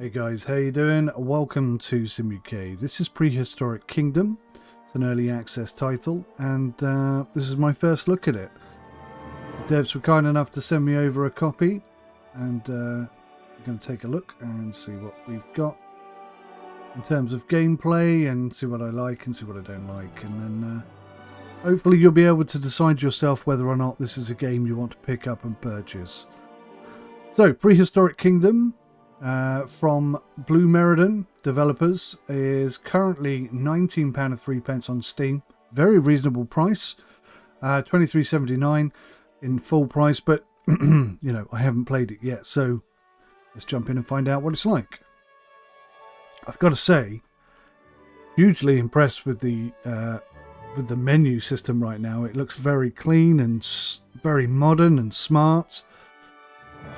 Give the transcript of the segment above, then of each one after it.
Hey guys, how you doing? Welcome to 𝐒𝐢𝐦 𝐔𝐊 𝐑𝐄𝐕𝐈𝐄𝐖𝐒. This is Prehistoric Kingdom. It's an early access title, and this is my first look at it. The devs were kind enough to send me over a copy, and I'm going to take a look and see what we've got in terms of gameplay, and see what I like and see what I don't like, and then hopefully you'll be able to decide yourself whether or not this is a game you want to pick up and purchase. So, Prehistoric Kingdom, from 𝐒𝐢𝐦 developers, is currently £19.03 on Steam. Very reasonable price, $23.79 in full price, but you know, I haven't played it yet, so let's jump in and find out what it's like. I've got to say, hugely impressed with the menu system right now. It looks very clean and very modern and smart.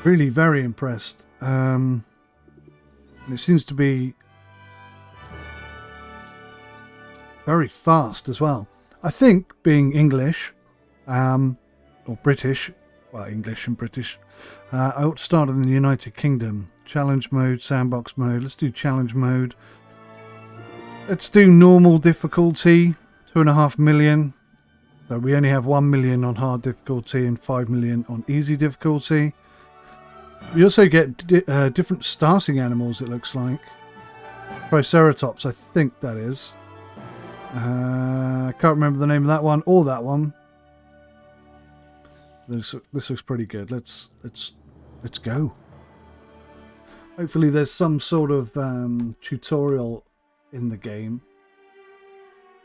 Really very impressed. And it seems to be very fast as well. I think, being English, or British, well, English and British, I ought to start in the United Kingdom. Challenge mode, sandbox mode. Let's do challenge mode. Let's do normal difficulty, 2.5 million. So we only have 1 million on hard difficulty and 5 million on easy difficulty. We also get different starting animals, it looks like. Triceratops, I think that is. I can't remember the name of that one or that one. This looks pretty good. Let's go. Hopefully there's some sort of tutorial in the game,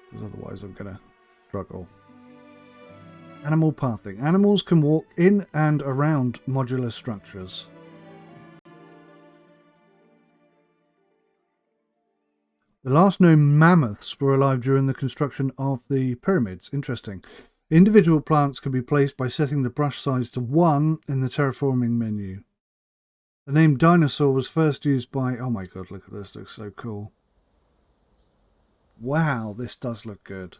because otherwise I'm gonna struggle. Animal pathing. Animals can walk in and around modular structures. The last known mammoths were alive during the construction of the pyramids. Interesting. Individual plants can be placed by setting the brush size to 1 in the terraforming menu. The name dinosaur was first used by... Oh my god, look at this. Looks so cool. Wow, this does look good.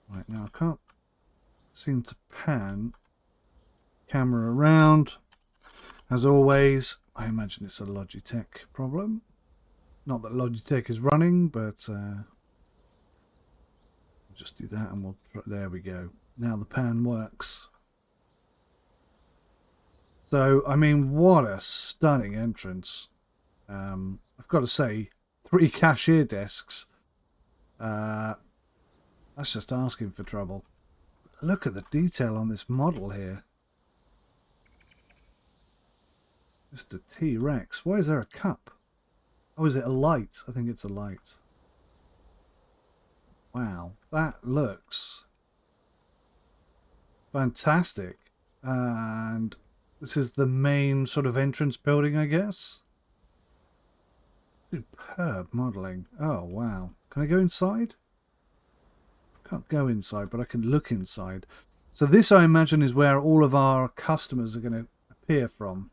Right, now I can't seem to pan camera around. As always, I imagine it's a Logitech problem. Not that Logitech is running, but we'll just do that and there we go. Now the pan works. So, I mean, what a stunning entrance. I've got to say, 3 cashier desks. That's just asking for trouble. Look at the detail on this model here. Mr. T-Rex. Why is there a cup? Oh, is it a light? I think it's a light. Wow, that looks fantastic. And this is the main sort of entrance building, I guess. Superb modelling. Oh, wow. Can I go inside? Can't go inside, but I can look inside. So this, I imagine, is where all of our customers are going to appear from.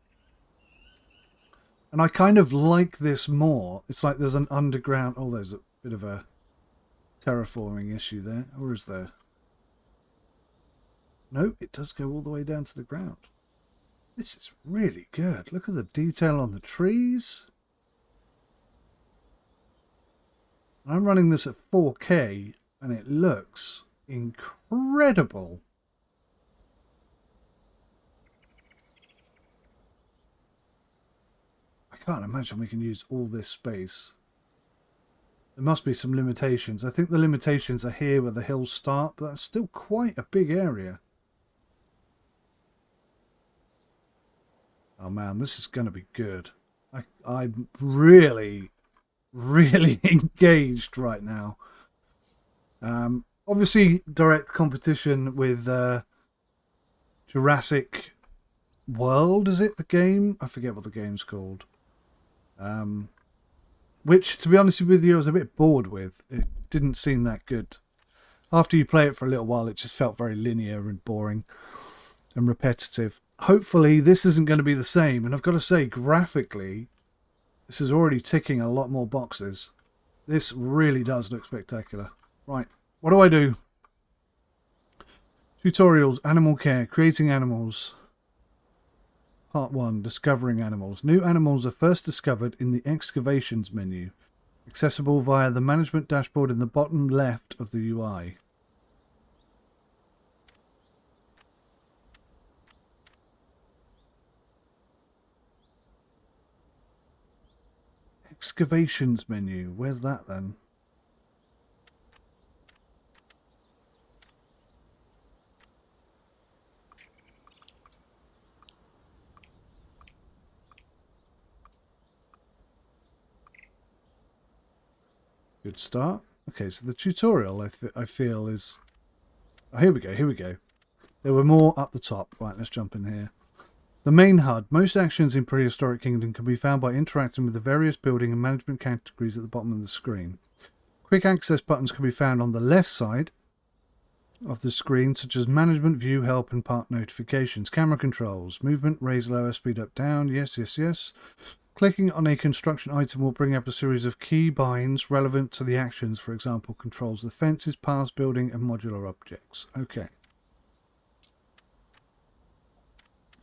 And I kind of like this more. It's like there's an underground... Oh, there's a bit of a terraforming issue there. Or is there? No, it does go all the way down to the ground. This is really good. Look at the detail on the trees. I'm running this at 4K. And it looks incredible. I can't imagine we can use all this space. There must be some limitations. I think the limitations are here where the hills start, but that's still quite a big area. Oh man, this is going to be good. I'm really, really engaged right now. Obviously direct competition with Jurassic World, is it the game? I forget what the game's called. Which, to be honest with you, I was a bit bored with. It didn't seem that good. After you play it for a little while, it just felt very linear and boring and repetitive. Hopefully this isn't going to be the same, and I've got to say, graphically, this is already ticking a lot more boxes. This really does look spectacular. Right, what do I do? Tutorials, animal care, creating animals. Part 1, discovering animals. New animals are first discovered in the excavations menu, accessible via the management dashboard in the bottom left of the UI. Excavations menu, where's that then? Good start. Okay, so the tutorial I feel is... Oh, here we go, here we go. There were more up the top. Right, let's jump in here. The main HUD. Most actions in Prehistoric Kingdom can be found by interacting with the various building and management categories at the bottom of the screen. Quick access buttons can be found on the left side of the screen, such as management, view, help, and part notifications. Camera controls. Movement, raise, lower, speed up, down. Yes, yes, yes. Clicking on a construction item will bring up a series of key binds relevant to the actions. For example, controls the fences, paths, building, and modular objects. Okay.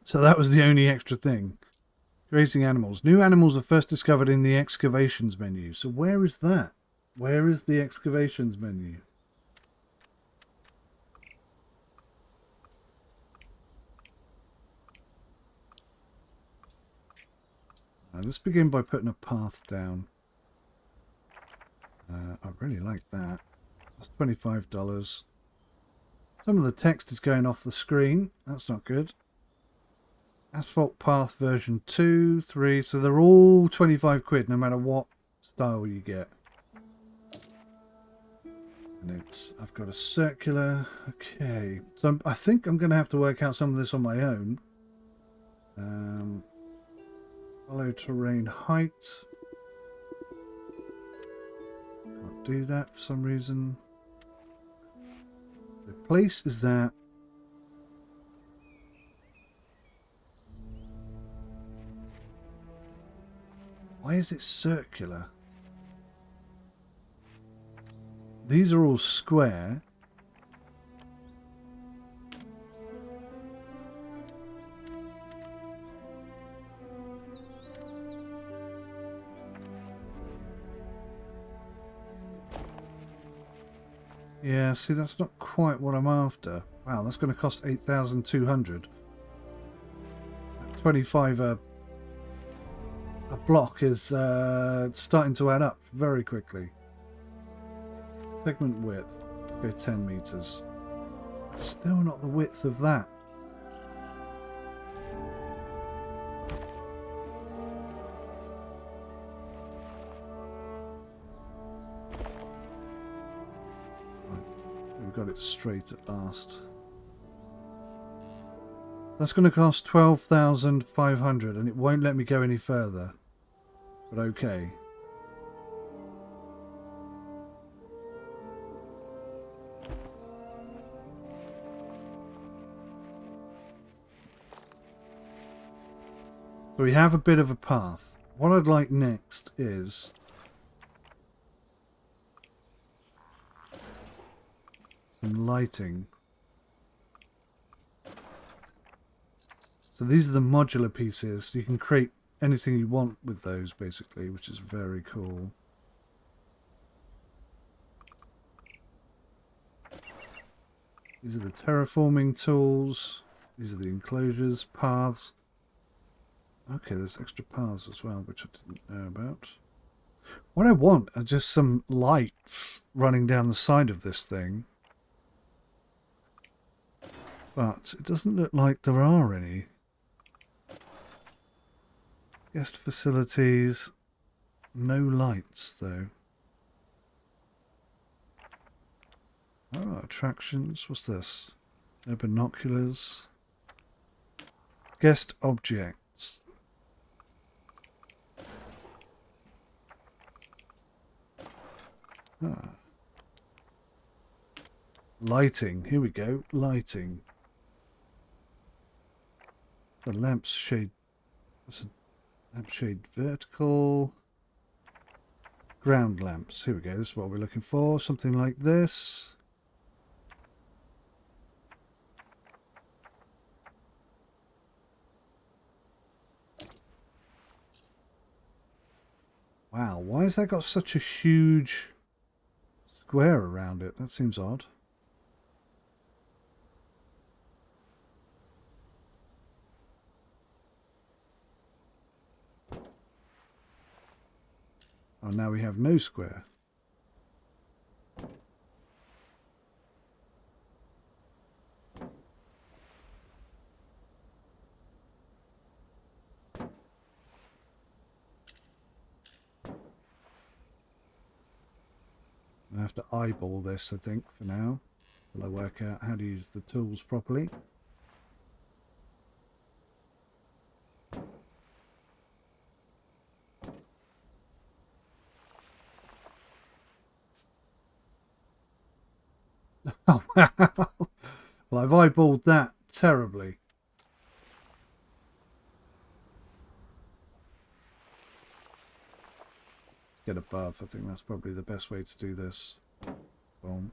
So that was the only extra thing. Creating animals. New animals are first discovered in the excavations menu. So where is that? Where is the excavations menu? Let's begin by putting a path down. I really like that. That's $25. Some of the text is going off the screen. That's not good. Asphalt path version 2, 3. So they're all 25 quid no matter what style you get. And I've got a circular. Okay. So I think I'm going to have to work out some of this on my own. Follow terrain height. Can't do that for some reason. The place is that. Why is it circular? These are all square. Yeah, see, that's not quite what I'm after. Wow, that's going to cost 8,200. 25 a block is starting to add up very quickly. Segment width, let's go 10 meters. Still not the width of that. Got it straight at last. That's going to cost 12,500 and it won't let me go any further. But okay. So we have a bit of a path. What I'd like next is lighting. So these are the modular pieces. You can create anything you want with those basically, which is very cool. These are the terraforming tools. These are the enclosures, paths. Okay, there's extra paths as well, which I didn't know about. What I want are just some lights running down the side of this thing. But it doesn't look like there are any. Guest facilities. No lights, though. Oh, attractions. What's this? No binoculars. Guest objects. Ah. Lighting. Here we go. Lighting. The lamps shade. That's a lampshade vertical. Ground lamps. Here we go. This is what we're looking for. Something like this. Wow, why has that got such a huge square around it? That seems odd. Oh, now we have no square. I have to eyeball this, I think, for now, until I work out how to use the tools properly. Oh, wow. Well, I've eyeballed that terribly. Get above. I think that's probably the best way to do this. Boom.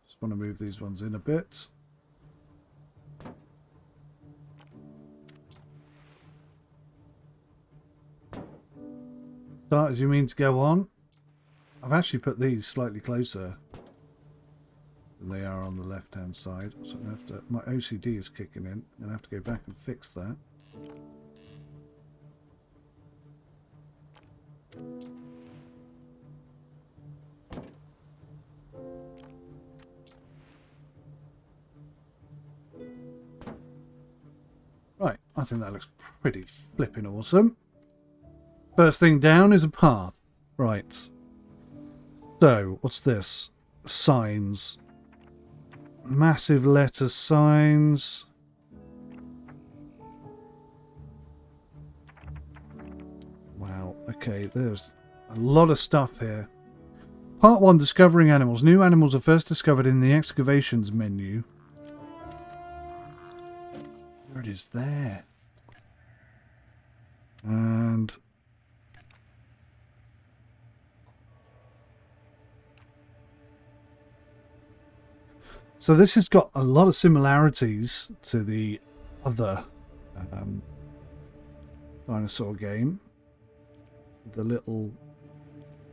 Just want to move these ones in a bit. Start as you mean to go on. I've actually put these slightly closer than they are on the left hand side, so I'm gonna have to, my OCD is kicking in. I'm gonna have to go back and fix that. Right, I think that looks pretty flipping awesome. First thing down is a path. Right. So, what's this? Signs. Massive letter signs. Wow, okay, there's a lot of stuff here. Part 1, Discovering Animals. New animals are first discovered in the excavations menu. There it is there. And so this has got a lot of similarities to the other dinosaur game. The little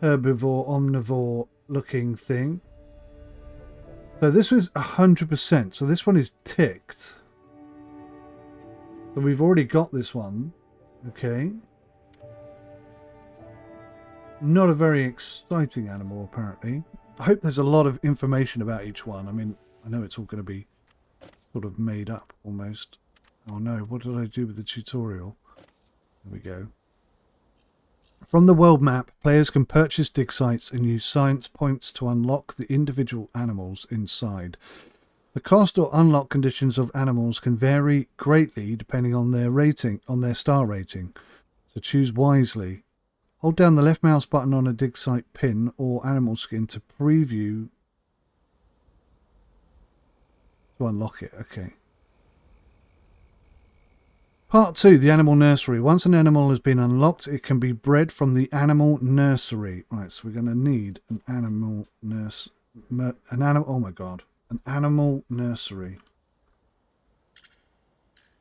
herbivore, omnivore looking thing. So this was 100%. So this one is ticked. So we've already got this one. Okay. Not a very exciting animal, apparently. I hope there's a lot of information about each one. I mean, I know it's all going to be sort of made up, almost. Oh no, what did I do with the tutorial? There we go. From the world map, players can purchase dig sites and use science points to unlock the individual animals inside. The cost or unlock conditions of animals can vary greatly depending on their rating, on their star rating. So choose wisely. Hold down the left mouse button on a dig site pin or animal skin to preview to unlock it. Okay. Part 2, the animal nursery. Once an animal has been unlocked, it can be bred from the animal nursery. Right, so we're going to need an animal oh my god. An animal nursery.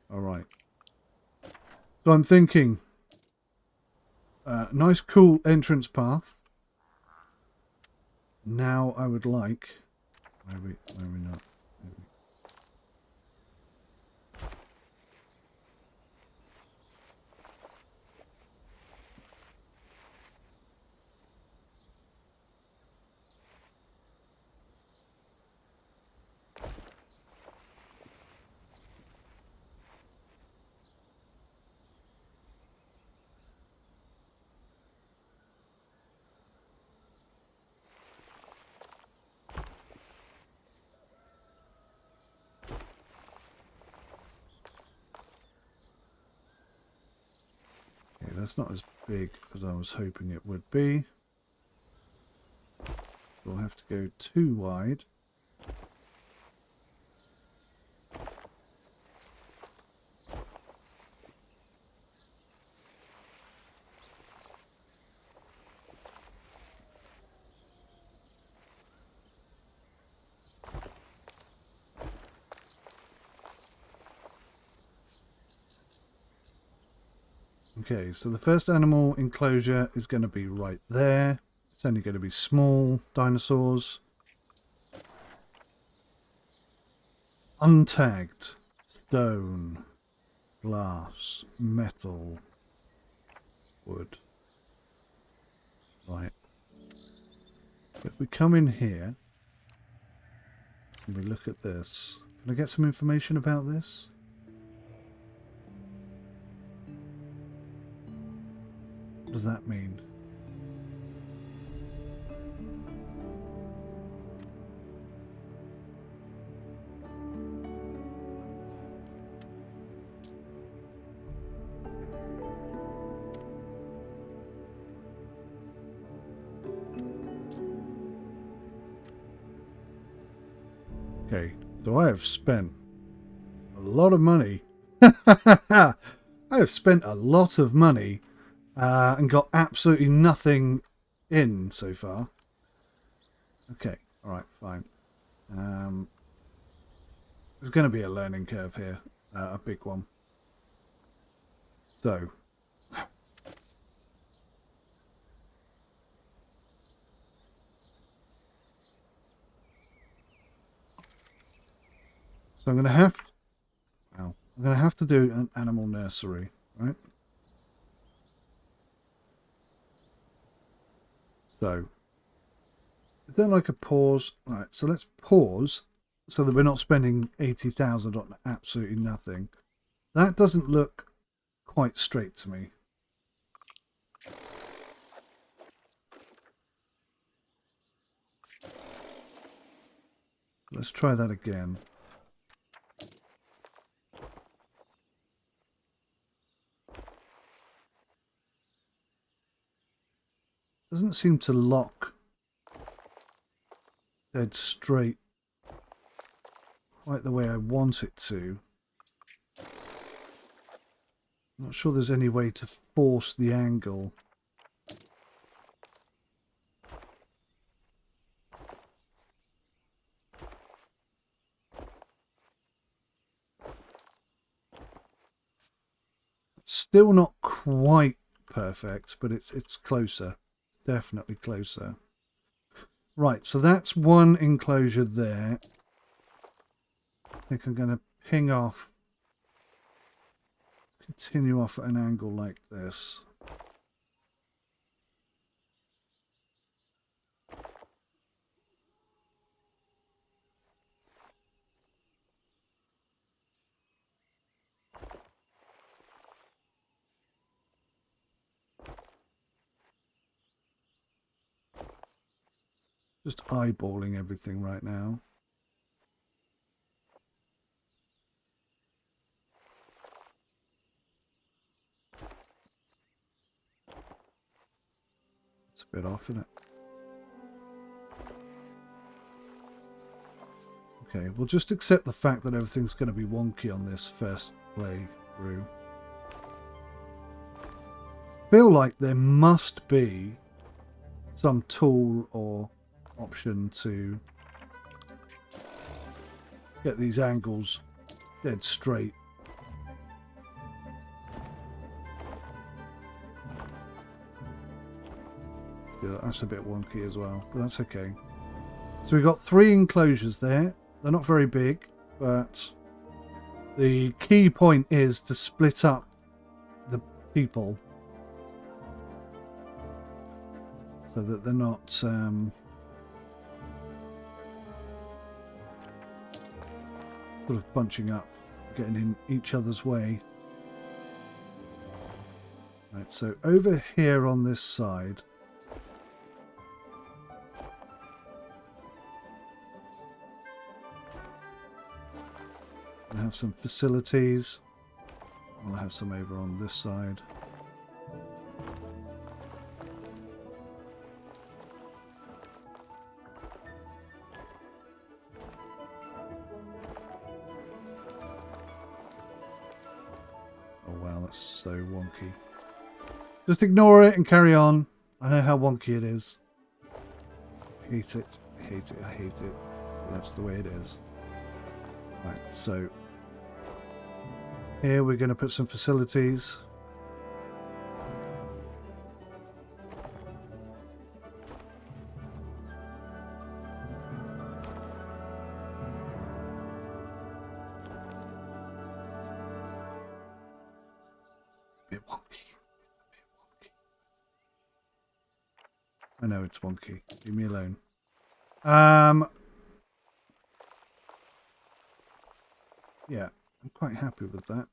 Alright. So I'm thinking, nice cool entrance path. Now I would like, where are we not? That's not as big as I was hoping it would be. We'll have to go too wide. Okay, so the first animal enclosure is going to be right there. It's only going to be small dinosaurs. Untagged. Stone. Glass. Metal. Wood. Right. If we come in here and we look at this, can I get some information about this? What does that mean? Okay, so I have spent a lot of money. I have spent a lot of money and got absolutely nothing in so far. Okay, alright, fine. There's going to be a learning curve here, a big one. So I'm going to have to do an animal nursery, right? So is there like a pause? Right, so let's pause so that we're not spending 80,000 on absolutely nothing. That doesn't look quite straight to me. Let's try that again. Doesn't seem to lock dead straight quite the way I want it to. Not sure there's any way to force the angle. Still not quite perfect, but it's closer. Definitely closer. Right, so that's one enclosure there. I think I'm going to ping off, continue off at an angle like this. Just eyeballing everything right now. It's a bit off, isn't it? Okay, we'll just accept the fact that everything's going to be wonky on this first playthrough. I feel like there must be some tool or option to get these angles dead straight. Yeah, that's a bit wonky as well, but that's okay. So we've got 3 enclosures there. They're not very big, but the key point is to split up the people so that they're not sort of bunching up, getting in each other's way. Right, so over here on this side, we'll have some facilities. We'll have some over on this side. that's so wonky. Just ignore it and carry on. I know how wonky it is. I hate it. I hate it. I hate it. That's the way it is. Right, so here we're going to put some facilities. I know it's wonky. Leave me alone. Yeah, I'm quite happy with that.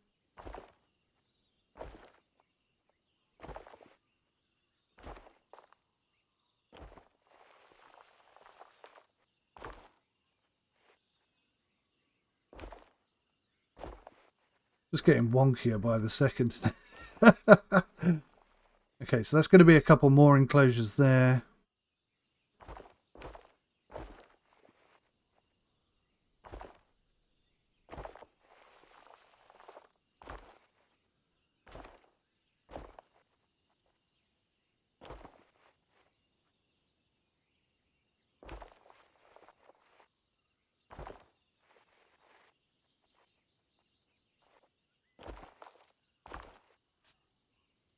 Just getting wonkier by the second. Okay, so that's going to be a couple more enclosures there.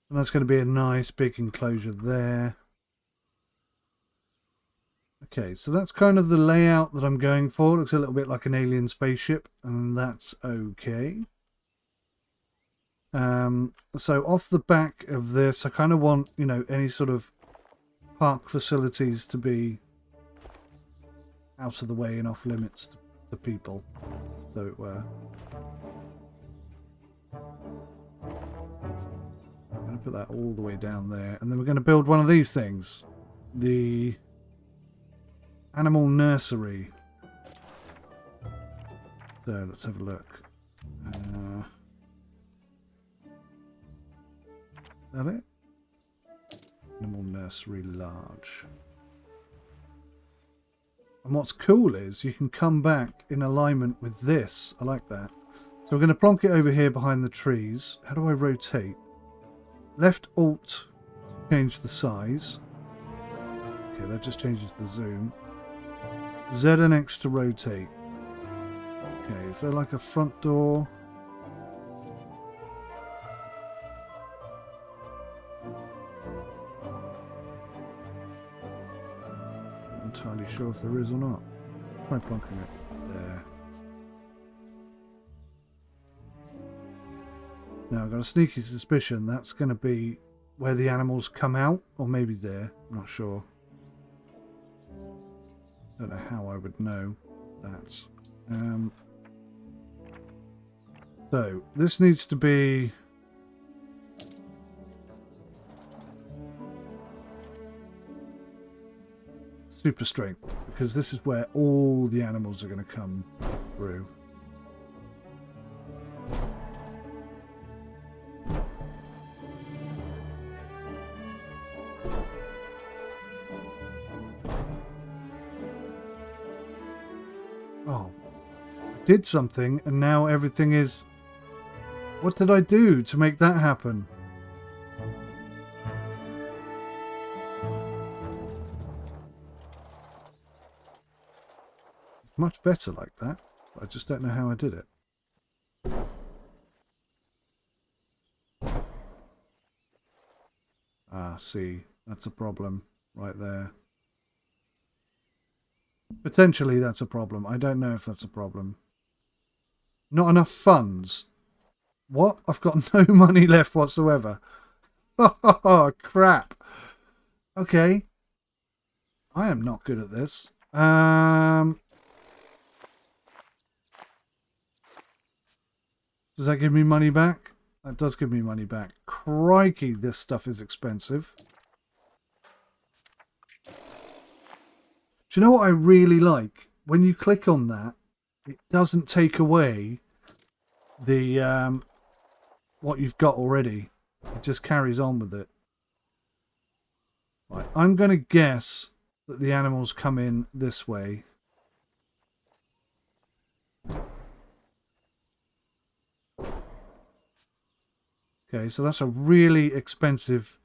And that's going to be a nice big enclosure there. Okay, so that's kind of the layout that I'm going for. It looks a little bit like an alien spaceship, and that's okay. So off the back of this, I kind of want, you know, any sort of park facilities to be out of the way and off limits to people, so it were. I'm going to put that all the way down there, and then we're going to build one of these things. The animal nursery. So let's have a look. Is that it? Animal nursery large. And what's cool is you can come back in alignment with this. I like that. So we're going to plonk it over here behind the trees. How do I rotate? Left Alt to change the size. Okay, that just changes the zoom. Z and X to rotate. Okay, is there like a front door? Not entirely sure if there is or not. Try plonking it there. Now I've got a sneaky suspicion that's going to be where the animals come out, or maybe there. I'm not sure. Don't know how I would know that. So this needs to be super strength, because this is where all the animals are going to come through. Oh, I did something and now everything is... What did I do to make that happen? It's much better like that. I just don't know how I did it. Ah, see, that's a problem right there. Potentially that's a problem. I don't know if that's a problem. Not enough funds. What? I've got no money left whatsoever. Oh, crap. Okay. I am not good at this. Does that give me money back? That does give me money back. Crikey, this stuff is expensive. Do you know what I really like? When you click on that, it doesn't take away the what you've got already. It just carries on with it. Right, I'm going to guess that the animals come in this way. Okay, so that's a really expensive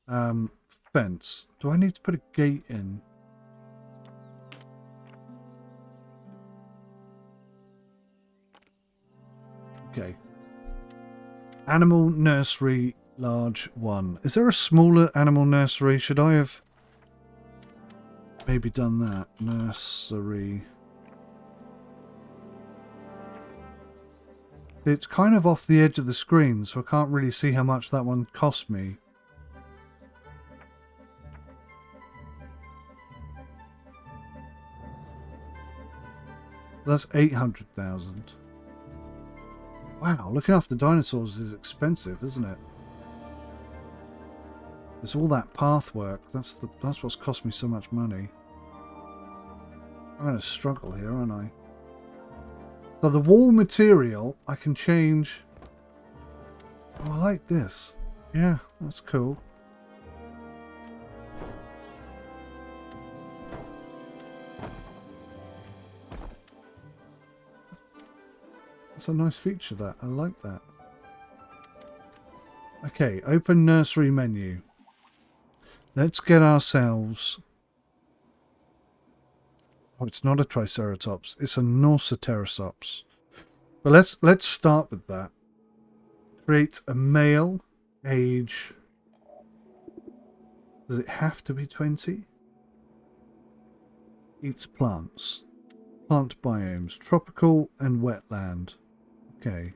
fence. Do I need to put a gate in? Okay. Animal nursery, large one. Is there a smaller animal nursery? Should I have maybe done that? Nursery. It's kind of off the edge of the screen, so I can't really see how much that one cost me. That's 800,000. Wow, looking after dinosaurs is expensive, isn't it? There's all that path work. That's what's cost me so much money. I'm going to struggle here, aren't I? So the wall material, I can change. Oh, I like this. Yeah, that's cool. That's a nice feature, that. I like that. Okay, open nursery menu. Let's get ourselves... Oh, it's not a Triceratops. It's a 𝐒𝐢𝐕𝐈𝐄𝐳. But let's start with that. Create a male. Age. Does it have to be 20? Eats plants. Plant biomes. Tropical and wetland. Okay.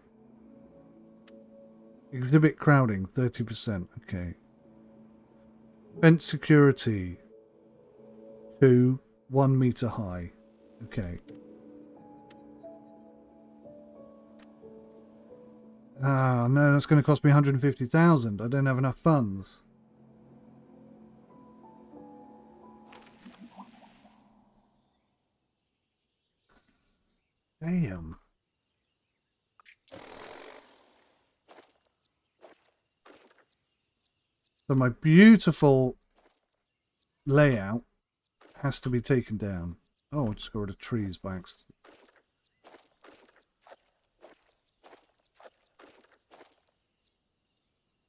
Exhibit crowding. 30%. Okay. Fence security. 2. 1 meter high. Okay. Ah, no, that's going to cost me 150,000. I don't have enough funds. Damn. So my beautiful layout has to be taken down. Oh, I just got rid of trees by accident.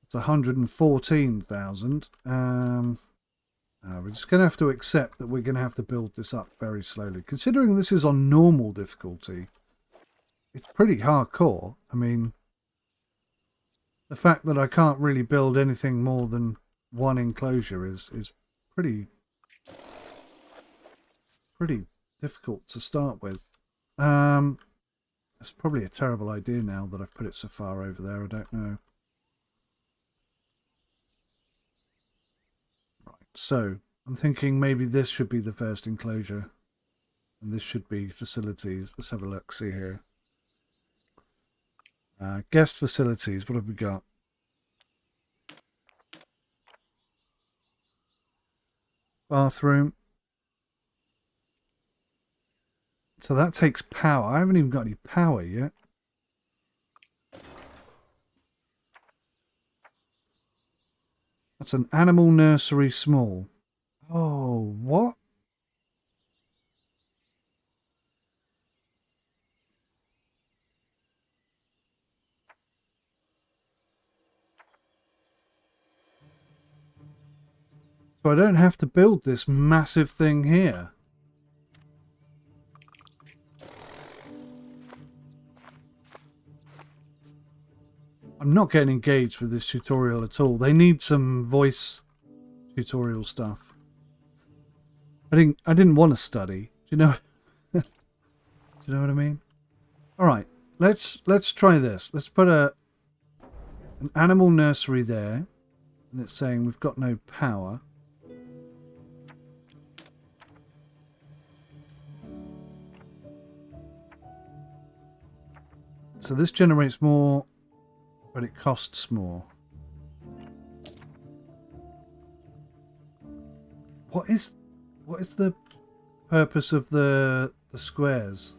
It's 114,000. We're just going to have to accept that we're going to have to build this up very slowly. Considering this is on normal difficulty, it's pretty hardcore. I mean, the fact that I can't really build anything more than one enclosure is pretty difficult to start with. It's probably a terrible idea now that I've put it so far over there. I don't know. Right, so I'm thinking maybe this should be the first enclosure. And this should be facilities. Let's have a look, see here. Guest facilities, what have we got? Bathroom. So that takes power. I haven't even got any power yet. That's an animal nursery small. Oh, what? So I don't have to build this massive thing here. I'm not getting engaged with this tutorial at all. They need some voice tutorial stuff. I didn't want to study. Do you know? Do you know what I mean? All right, let's try this. Let's put an animal nursery there, and it's saying we've got no power. So this generates more, but it costs more. What is the purpose of the squares?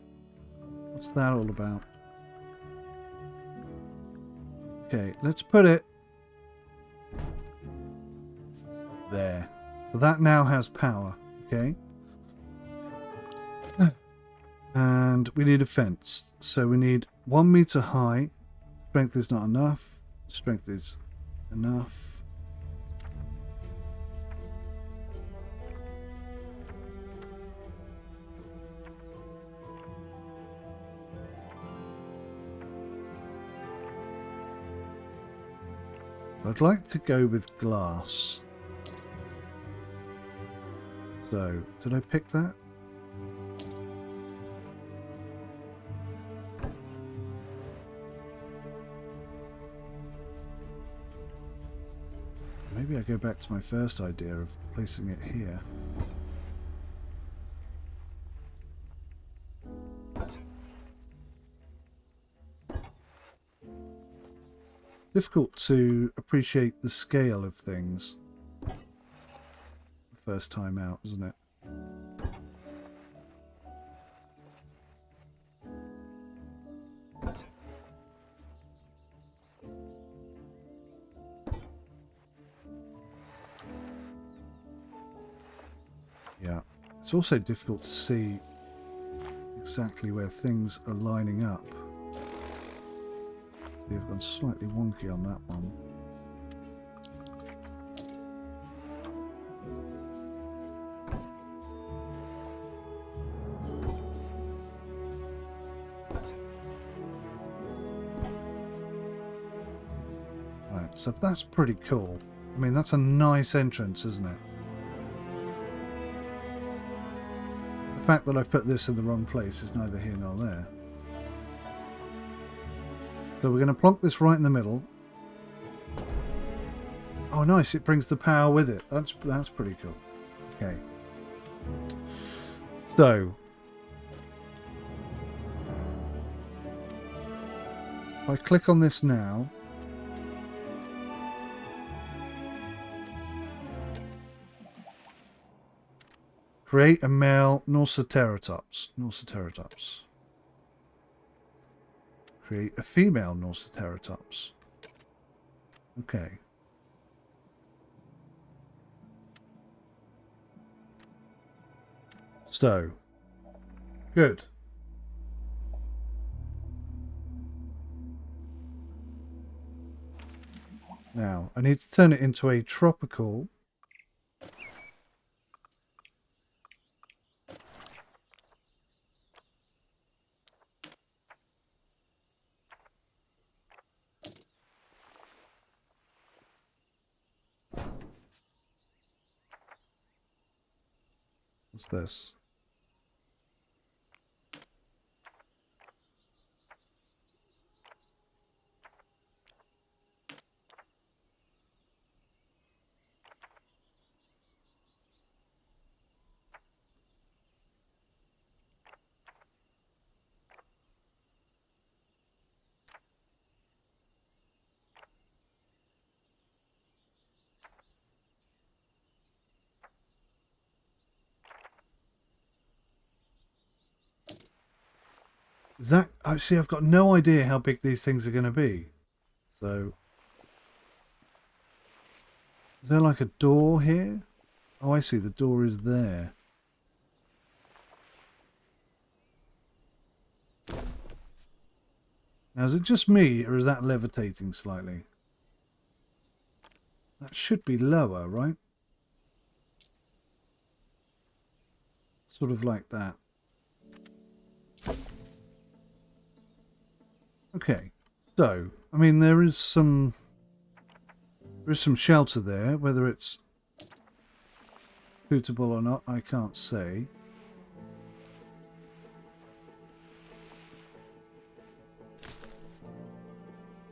What's that all about? Okay, let's put it there. So that now has power, okay? And we need a fence. So we need 1 meter high. Strength is not enough. Strength is enough. I'd like to go with glass. So, did I pick that? Maybe I go back to my first idea of placing it here. Difficult to appreciate the scale of things first time out, isn't it? Yeah, it's also difficult to see exactly where things are lining up. They've gone slightly wonky on that one. Right, so that's pretty cool. I mean, that's a nice entrance, isn't it? The fact that I've put this in the wrong place is neither here nor there. So we're going to plonk this right in the middle. Oh, nice! It brings the power with it. That's pretty cool. Okay. So if I click on this now, create a male 𝗤𝘂𝗬𝗂𝗧. Create a female 𝗤𝘂𝗬𝗧. Okay. So, good. Now, I need to turn it into a tropical. What's this? Is that... Actually, I've got no idea how big these things are going to be. So... Is there like a door here? Oh, I see. The door is there. Now, is it just me, or is that levitating slightly? That should be lower, right? Sort of like that. Okay. So, I mean, there is some shelter there. Whether it's suitable or not, I can't say.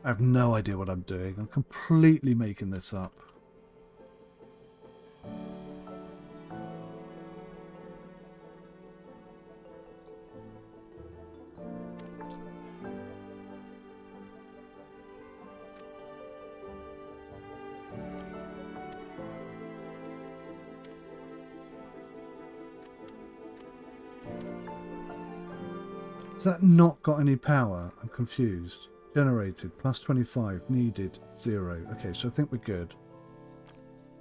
I have no idea what I'm doing. I'm completely making this up. Has that not got any power? I'm confused. Generated, plus 25, needed, 0. Okay, so I think we're good.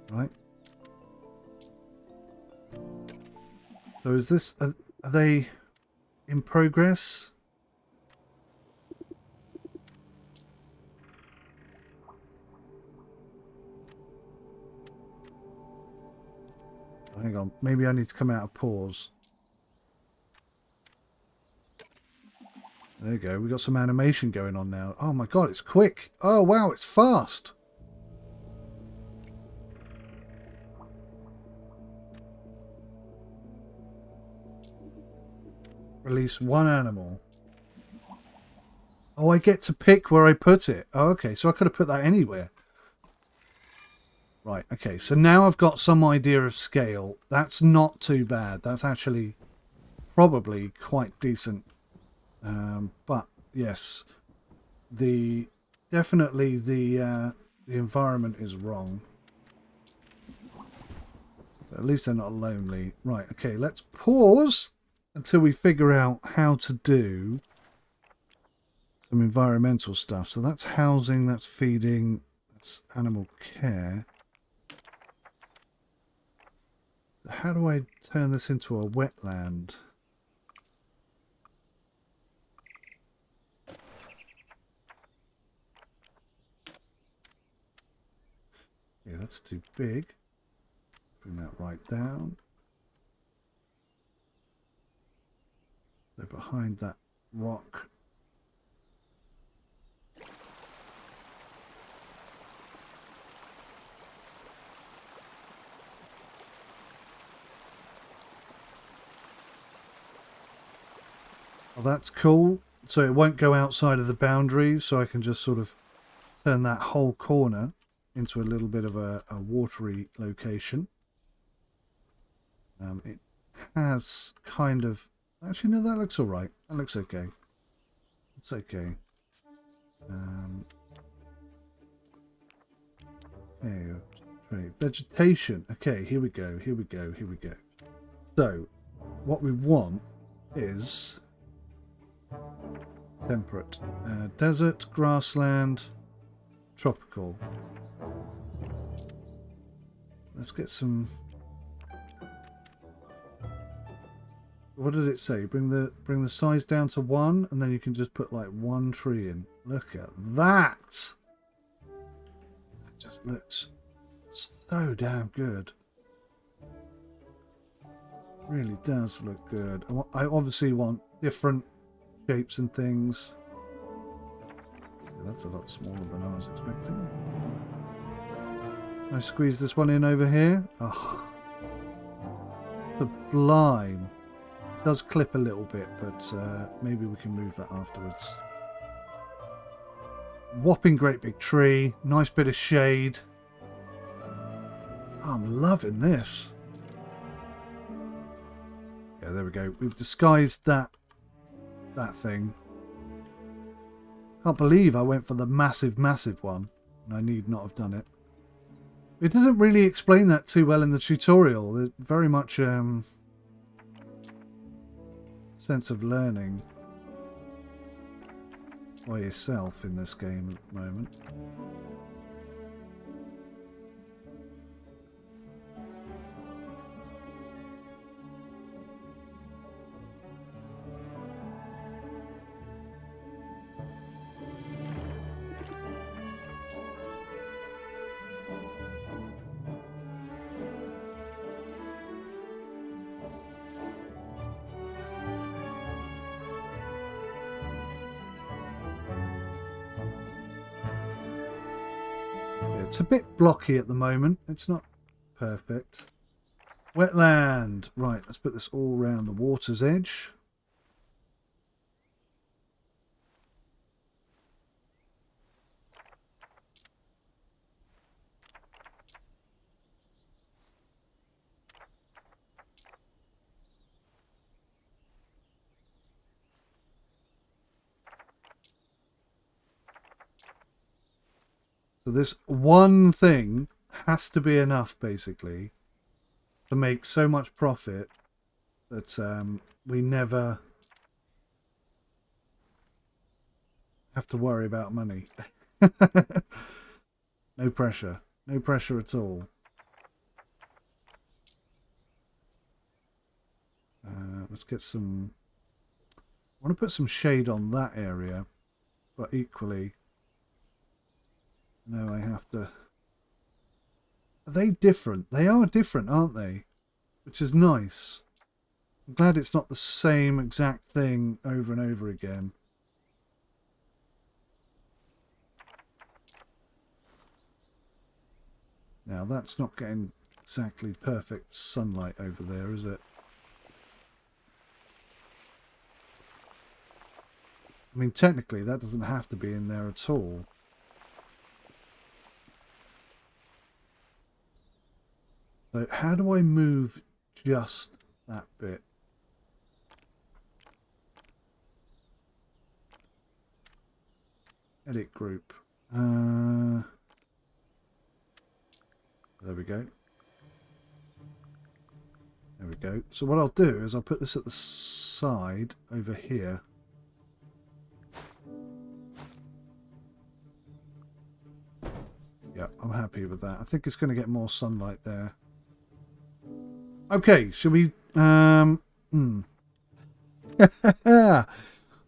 Right? So is this... Are they in progress? Hang on. Maybe I need to come out of pause. There you go. We got some animation going on now. Oh my god, it's quick. Oh wow, it's fast. Release one animal. Oh, I get to pick where I put it. Oh, okay, so I could have put that anywhere. Right, okay, so now I've got some idea of scale. That's not too bad. That's actually probably quite decent. But yes, definitely the environment is wrong. But at least they're not lonely. Right, okay, let's pause until we figure out how to do some environmental stuff. So that's housing, that's feeding, that's animal care. How do I turn this into a wetland? Yeah, that's too big. Bring that right down. So behind that rock. Oh, that's cool. So it won't go outside of the boundaries, so I can just sort of turn that whole corner into a little bit of a watery location. It has kind of... Actually, no, that looks all right. That looks okay. It's okay. Okay, vegetation. Okay, here we go. Here we go. Here we go. So, what we want is temperate, desert, grassland, tropical. Let's get some. What did it say? Bring the size down to 1, and then you can just put like 1 tree in. Look at that! It just looks so damn good. Really does look good. I obviously want different shapes and things. Yeah, that's a lot smaller than I was expecting. Can I squeeze this one in over here? Oh, sublime. It does clip a little bit, but maybe we can move that afterwards. Whopping great big tree. Nice bit of shade. Oh, I'm loving this. Yeah, there we go. We've disguised that thing. Can't believe I went for the massive one, and I need not have done it. It doesn't really explain that too well in the tutorial. There's very much sense of learning by yourself in this game at the moment. It's a bit blocky at the moment. It's not perfect. Wetland. Right, let's put this all around the water's edge. So this one thing has to be enough, basically, to make so much profit that we never have to worry about money. No pressure. No pressure at all. Let's get some... I want to put some shade on that area, but equally... No, I have to... Are they different? They are different, aren't they? which is nice. I'm glad it's not the same exact thing over and over again. Now that's not getting exactly perfect sunlight over there, is it? I mean, technically that doesn't have to be in there at all. So how do I move just that bit? Edit group. There we go. There we go. So what I'll do is I'll put this at the side over here. Yeah, I'm happy with that. I think it's going to get more sunlight there. Okay, shall we...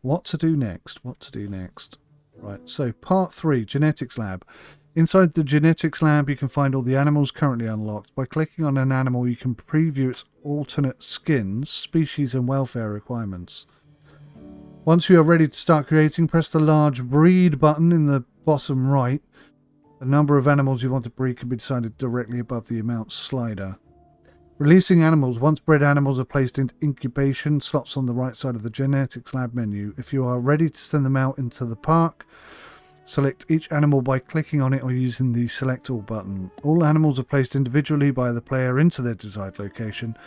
What to do next? What to do next? Right, so part 3, Genetics Lab. Inside the Genetics Lab, you can find all the animals currently unlocked. By clicking on an animal, you can preview its alternate skins, species and welfare requirements. Once you are ready to start creating, press the large Breed button in the bottom right. The number of animals you want to breed can be decided directly above the amount slider. Releasing animals. Once bred animals are placed into incubation slots on the right side of the Genetics Lab menu. If you are ready to send them out into the park, select each animal by clicking on it or using the Select All button. All animals are placed individually by the player into their desired location.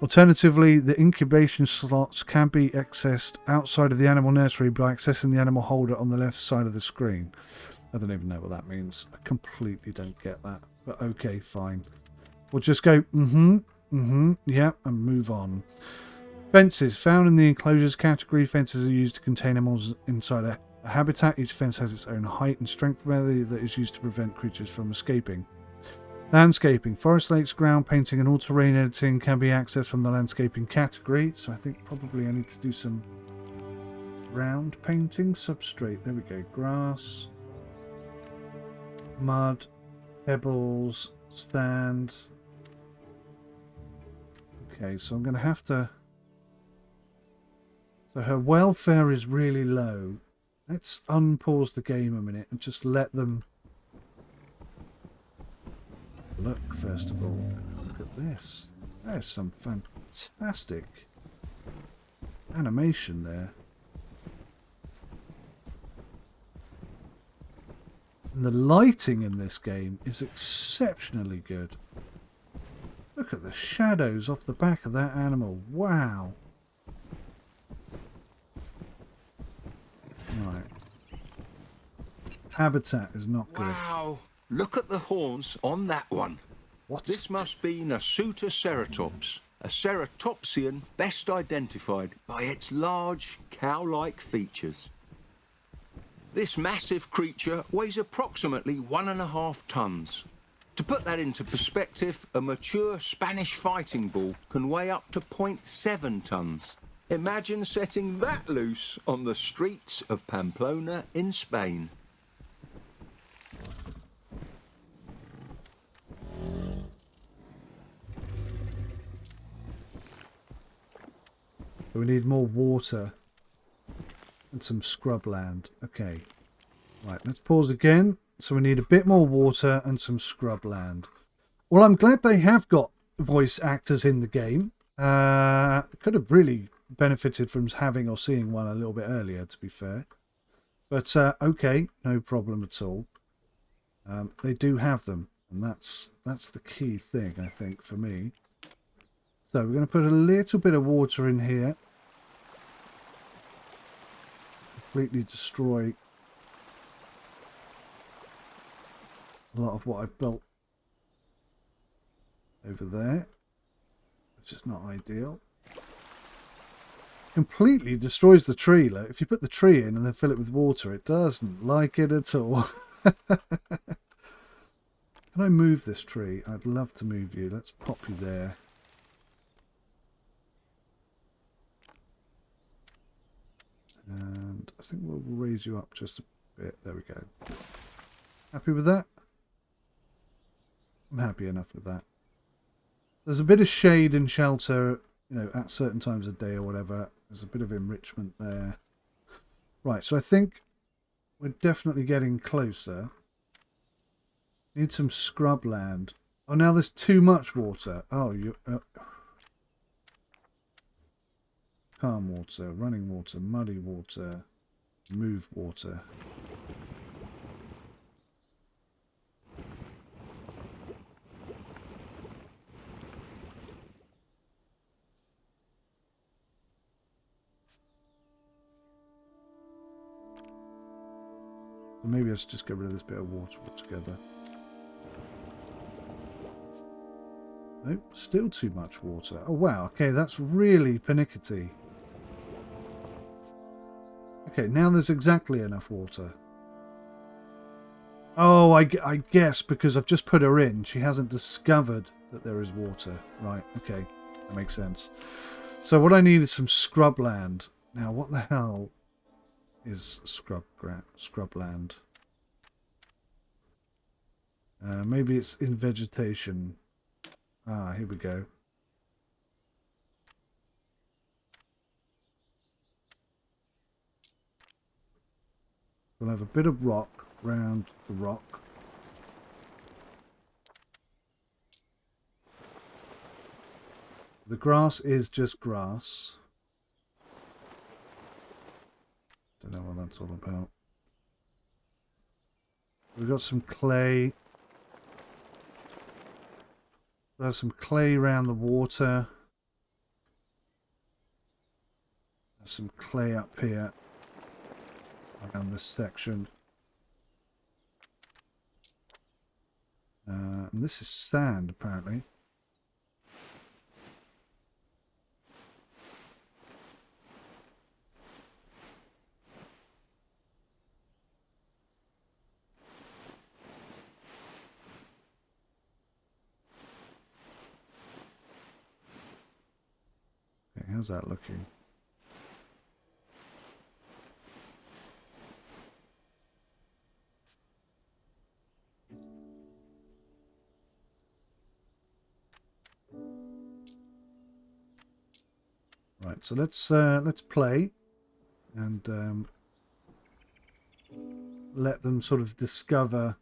Alternatively, the incubation slots can be accessed outside of the animal nursery by accessing the animal holder on the left side of the screen. I don't even know what that means. I completely don't get that. But okay, fine. We'll just go, yeah, and move on. Fences. Found in the enclosures category, fences are used to contain animals inside a habitat. Each fence has its own height and strength value that is used to prevent creatures from escaping. Landscaping. Forest, lakes, ground painting and all-terrain editing can be accessed from the landscaping category. So I think probably I need to do some ground painting. Substrate. There we go. Grass. Mud, pebbles, sand. Okay, so I'm going to have to... So her welfare is really low. Let's unpause the game a minute and just let them look, first of all. Look at this. There's some fantastic animation there. And the lighting in this game is exceptionally good. Look at the shadows off the back of that animal. Wow. Right. Habitat is not good. Wow. Look at the horns on that one. What? This must be 𝐒𝐢𝐻 a ceratopsian best identified by its large cow-like features. This massive creature weighs approximately 1.5 tons. To put that into perspective, a mature Spanish fighting bull can weigh up to 0.7 tons. Imagine setting that loose on the streets of Pamplona in Spain. We need more water and some scrubland. Okay. Right, let's pause again. So we need a bit more water and some scrubland. Well, I'm glad they have got voice actors in the game. Could have really benefited from having or seeing one a little bit earlier, to be fair. But okay, no problem at all. They do have them, and that's the key thing, I think, for me. So we're going to put a little bit of water in here. Completely destroy a lot of what I've built over there, which is not ideal. Completely destroys the tree. Look, if you put the tree in and then fill it with water, it doesn't like it at all. Can I move this tree? I'd love to move you. Let's pop you there. And I think we'll raise you up just a bit. There we go. Happy with that? I'm happy enough with that. there's a bit of shade and shelter, you know, at certain times of day or whatever. There's a bit of enrichment there. Right, so I think we're definitely getting closer. Need some scrubland. Oh, now there's too much water. Oh, you calm water, running water, muddy water, move water. So maybe let's just get rid of this bit of water altogether. Nope, still too much water. Oh wow, okay, that's really pernickety. Okay, now there's exactly enough water. Oh, I guess because I've just put her in, she hasn't discovered that there is water. Right, okay, that makes sense. So what I need is some scrubland. Now, what the hell is scrubland? Maybe it's in vegetation. Ah, here we go. We'll have a bit of rock round the rock. The grass is just grass. Don't know what that's all about. We've got some clay. There's some clay around the water. There's some clay up here around this section. And this is sand, apparently. Okay, how's that looking? Right, so let's play and let them sort of discover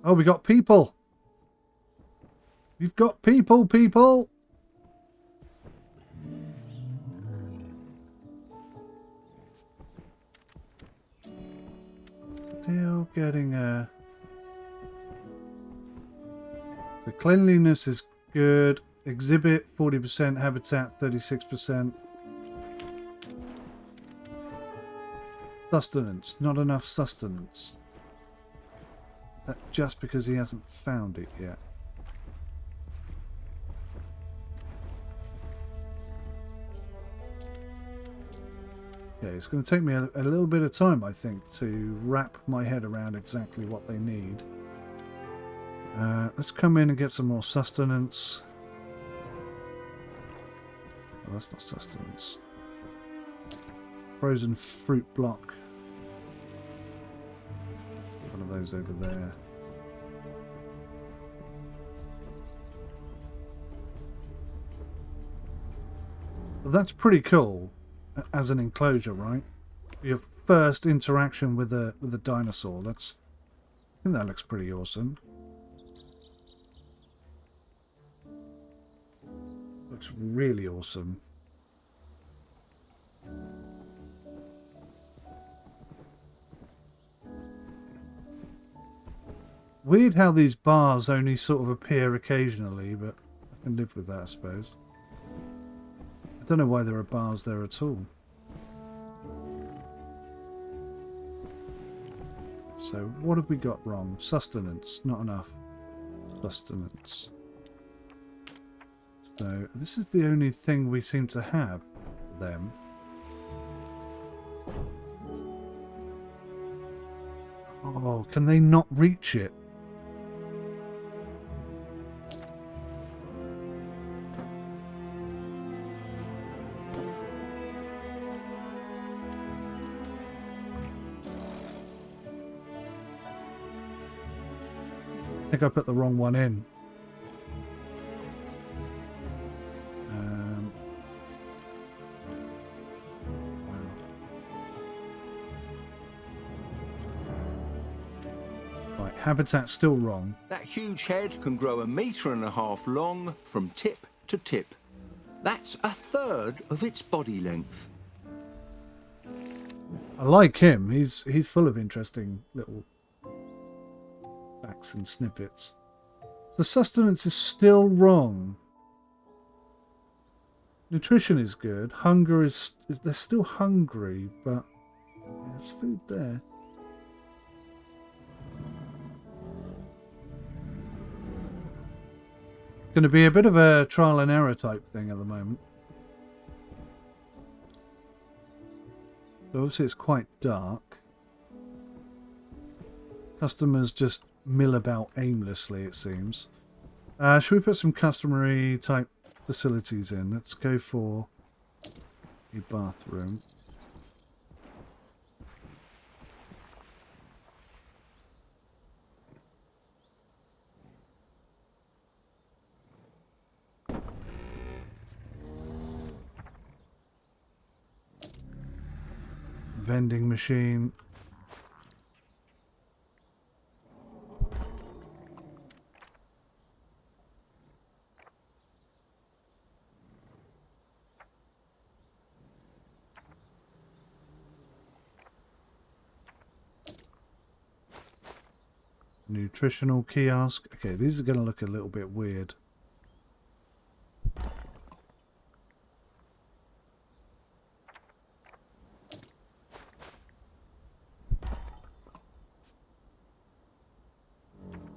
Oh, we got people. We've got people. Still getting a... So cleanliness is good. Exhibit 40%, habitat 36%. Sustenance, not enough sustenance. That just because he hasn't found it yet. Yeah, it's going to take me a little bit of time, I think, to wrap my head around exactly what they need. Let's come in and get some more sustenance. Oh, that's not sustenance. Frozen fruit block. One of those over there. Well, that's pretty cool as an enclosure, right? Your first interaction with a dinosaur. I think that looks pretty awesome. Looks really awesome. Weird how these bars only sort of appear occasionally, but I can live with that, I suppose. I don't know why there are bars there at all. So, what have we got wrong? Sustenance, not enough sustenance. So, this is the only thing we seem to have for them. Oh, can they not reach it? I think I put the wrong one in. Right, habitat's still wrong. That huge head can grow 1.5 meters long from tip to tip. That's 1/3 of its body length. I like him. He's full of interesting little facts and snippets. The sustenance is still wrong. Nutrition is good. Hunger is they're still hungry, but there's food there. Going to be a bit of a trial and error type thing at the moment. So obviously it's quite dark. Customers just mill about aimlessly, it seems. Should we put some customary type facilities in? Let's go for a bathroom. Vending machine. Nutritional kiosk. Okay, these are going to look a little bit weird.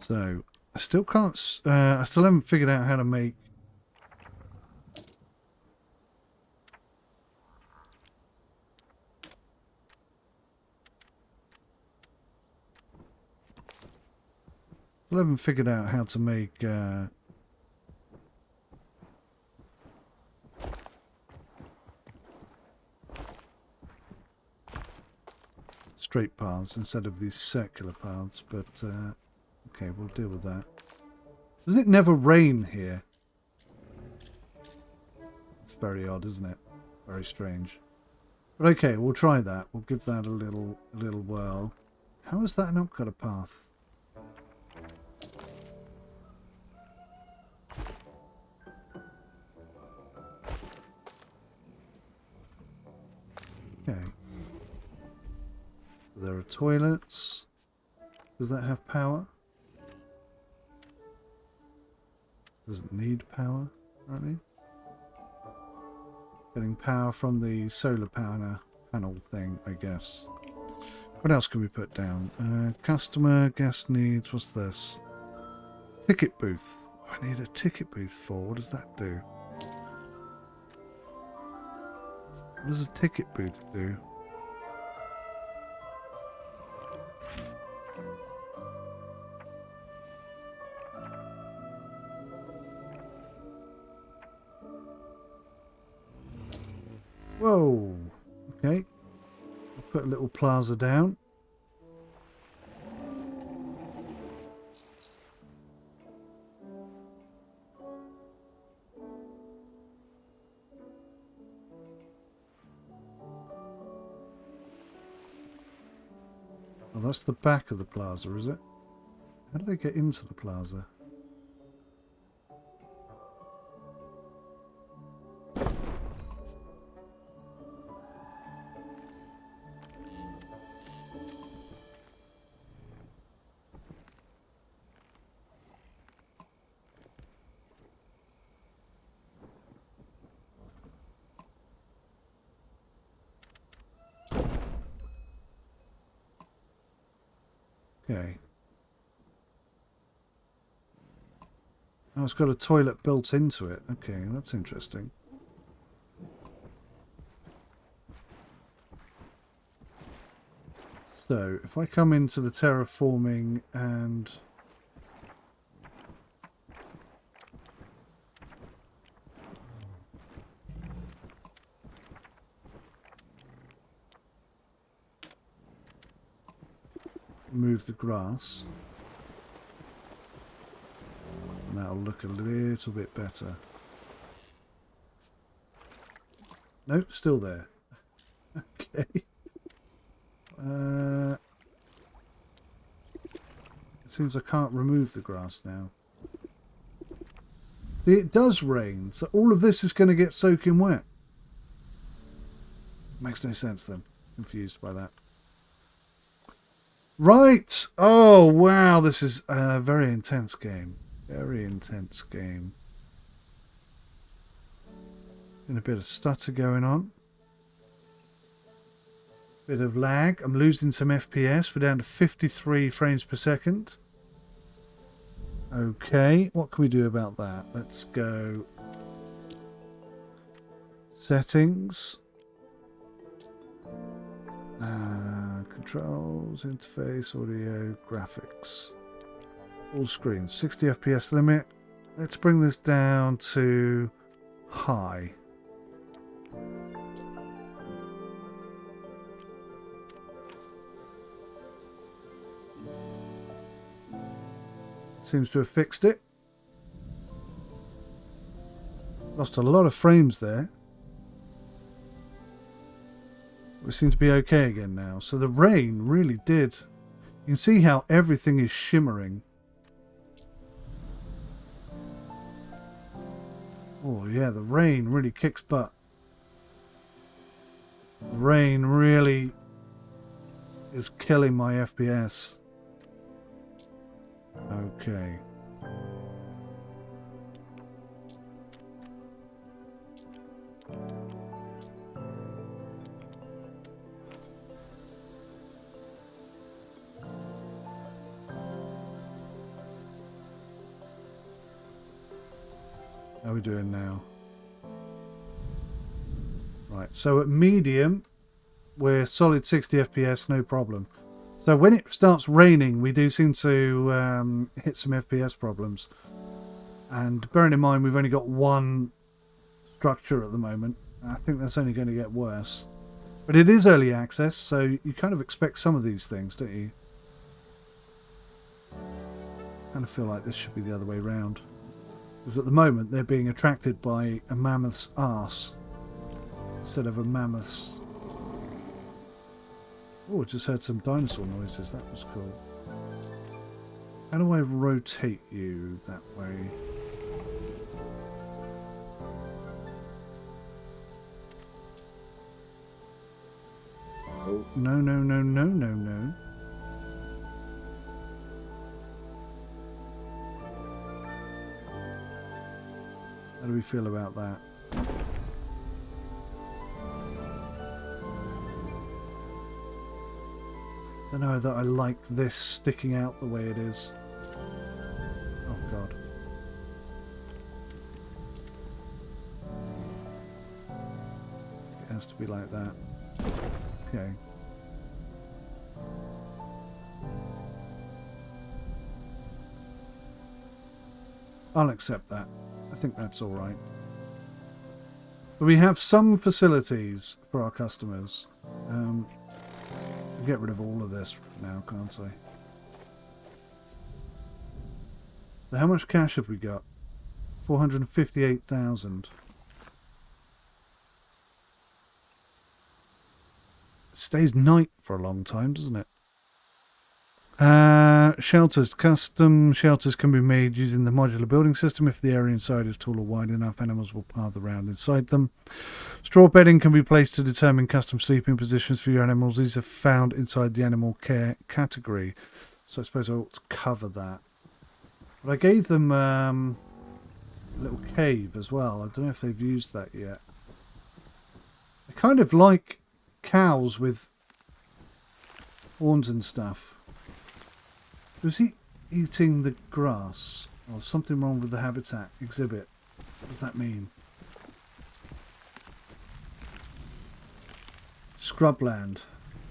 So, I still can't, I still haven't figured out how to make straight paths instead of these circular paths, but okay, we'll deal with that. Doesn't it never rain here? It's very odd, isn't it? Very strange. But okay, we'll try that. We'll give that a little whirl. How has that not got a path? Okay. There are toilets. Does that have power? Doesn't need power, really. Getting power from the solar panel thing, I guess. What else can we put down? Customer, guest needs, what's this? Ticket booth. I need a ticket booth for. What does that do? What does a ticket booth do? Whoa. Okay. I'll put a little plaza down. Oh, that's the back of the plaza, is it? How do they get into the plaza? Okay. Oh, it's got a toilet built into it. Okay, that's interesting. So, if I come into the terraforming and move the grass, that'll look a little bit better. Nope, still there. Okay. It seems I can't remove the grass now. See, it does rain, so all of this is going to get soaking wet. Makes no sense then. Confused by that. Right! Oh, wow, this is a very intense game. Very intense game. And a bit of stutter going on. Bit of lag. I'm losing some FPS. We're down to 53 frames per second. Okay, what can we do about that? Let's go settings, controls, interface, audio, graphics, all screen, 60 FPS limit. Let's bring this down to high. Seems to have fixed it. Lost a lot of frames there. We seem to be okay again now. So the rain really did. You can see how everything is shimmering. Oh yeah, the rain really kicks butt. The rain really is killing my FPS. Okay. How are we doing now? Right, so at medium, we're solid 60 FPS, no problem. So when it starts raining, we do seem to hit some FPS problems. And bearing in mind, we've only got one structure at the moment. I think that's only going to get worse. But it is early access, so you kind of expect some of these things, don't you? I kind of feel like this should be the other way round. Because at the moment, they're being attracted by a mammoth's arse instead of a mammoth's... Oh, I just heard some dinosaur noises. That was cool. How do I rotate you that way? Oh, no, no, no, no, no, no. How do we feel about that? I don't know that I like this sticking out the way it is. Oh god. It has to be like that. Okay. I'll accept that. I think that's all right. But we have some facilities for our customers. I'll get rid of all of this now, can't I? So how much cash have we got? 458,000. It stays night for a long time, doesn't it? Shelters. Custom shelters can be made using the modular building system. If the area inside is tall or wide enough, animals will path around inside them. Straw bedding can be placed to determine custom sleeping positions for your animals. These are found inside the animal care category. So I suppose I ought to cover that. But I gave them a little cave as well. I don't know if they've used that yet. I kind of like cows with horns and stuff. Was he eating the grass? Or something wrong with the habitat exhibit? What does that mean? Scrubland.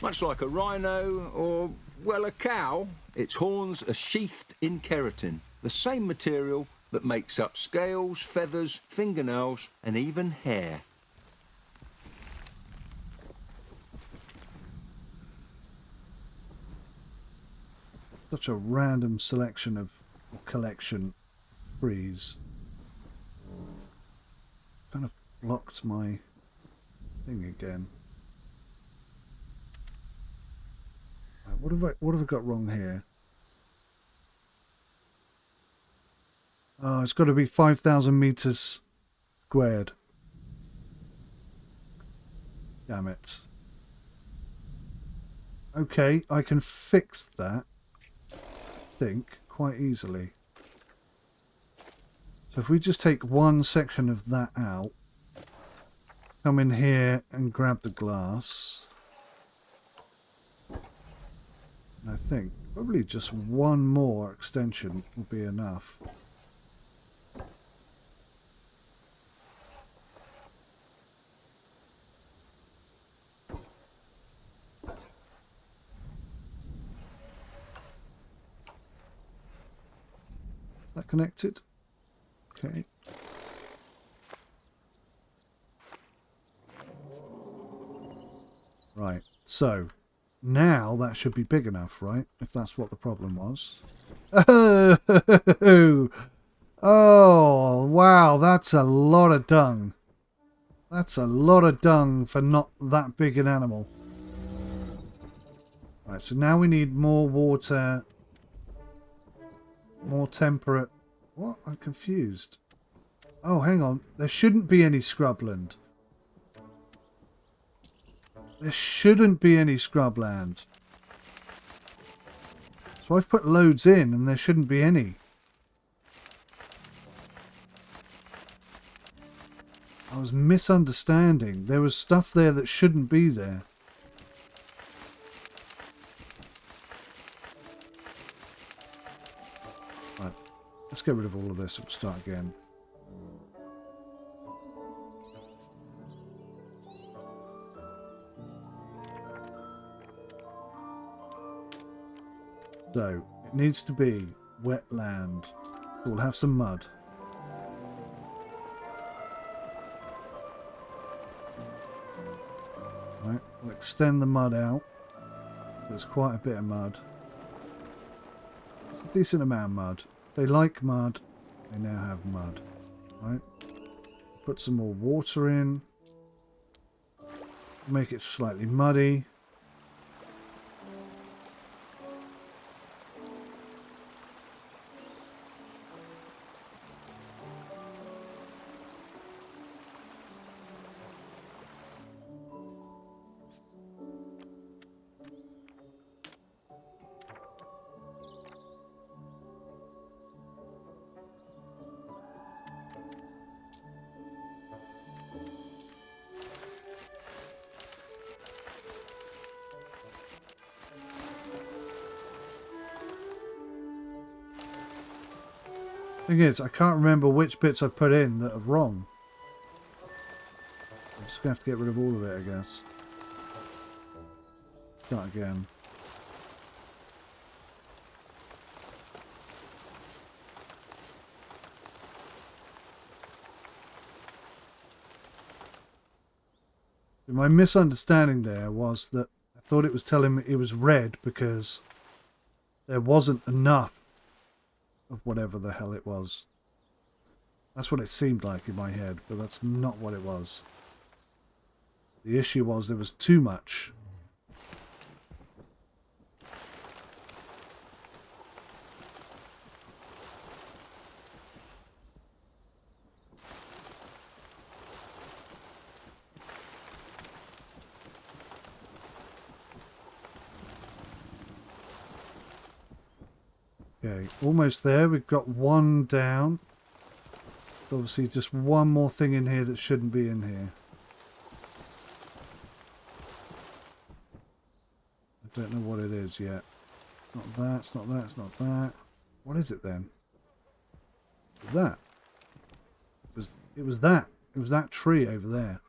Much like a rhino or, well, a cow, its horns are sheathed in keratin, the same material that makes up scales, feathers, fingernails and even hair. Such a random selection of collection trees. Kind of blocked my thing again. Right, what have I got wrong here? Oh, it's got to be 5,000 meters squared. Damn it. Okay, I can fix that, I think, quite easily. So if we just take one section of that out, come in here and grab the glass. And I think probably just one more extension will be enough. Is that connected? Okay. Right, so now that should be big enough, right? If that's what the problem was. Oh, wow, that's a lot of dung. That's a lot of dung for not that big an animal. Right, so now we need more water, more temperate. What? I'm confused. Oh, hang on. There shouldn't be any scrubland. There shouldn't be any scrubland. So I've put loads in and there shouldn't be any. I was misunderstanding. There was stuff there that shouldn't be there. Right. Let's get rid of all of this and start again. So, it needs to be wetland. So we'll have some mud. Right, we'll extend the mud out. There's quite a bit of mud. It's a decent amount of mud. They like mud. They now have mud. Right. Put some more water in. Make it slightly muddy. Thing is, I can't remember which bits I put in that are wrong. I'm just going to have to get rid of all of it, I guess. Start again. My misunderstanding there was that I thought it was telling me it was red because there wasn't enough of whatever the hell it was. That's what it seemed like in my head, but that's not what it was. The issue was there was too much. Okay, almost there. We've got one down. Obviously just one more thing in here that shouldn't be in here. I don't know what it is yet. Not that, it's not that, it's not that. What is it then? That. It was that. It was that tree over there.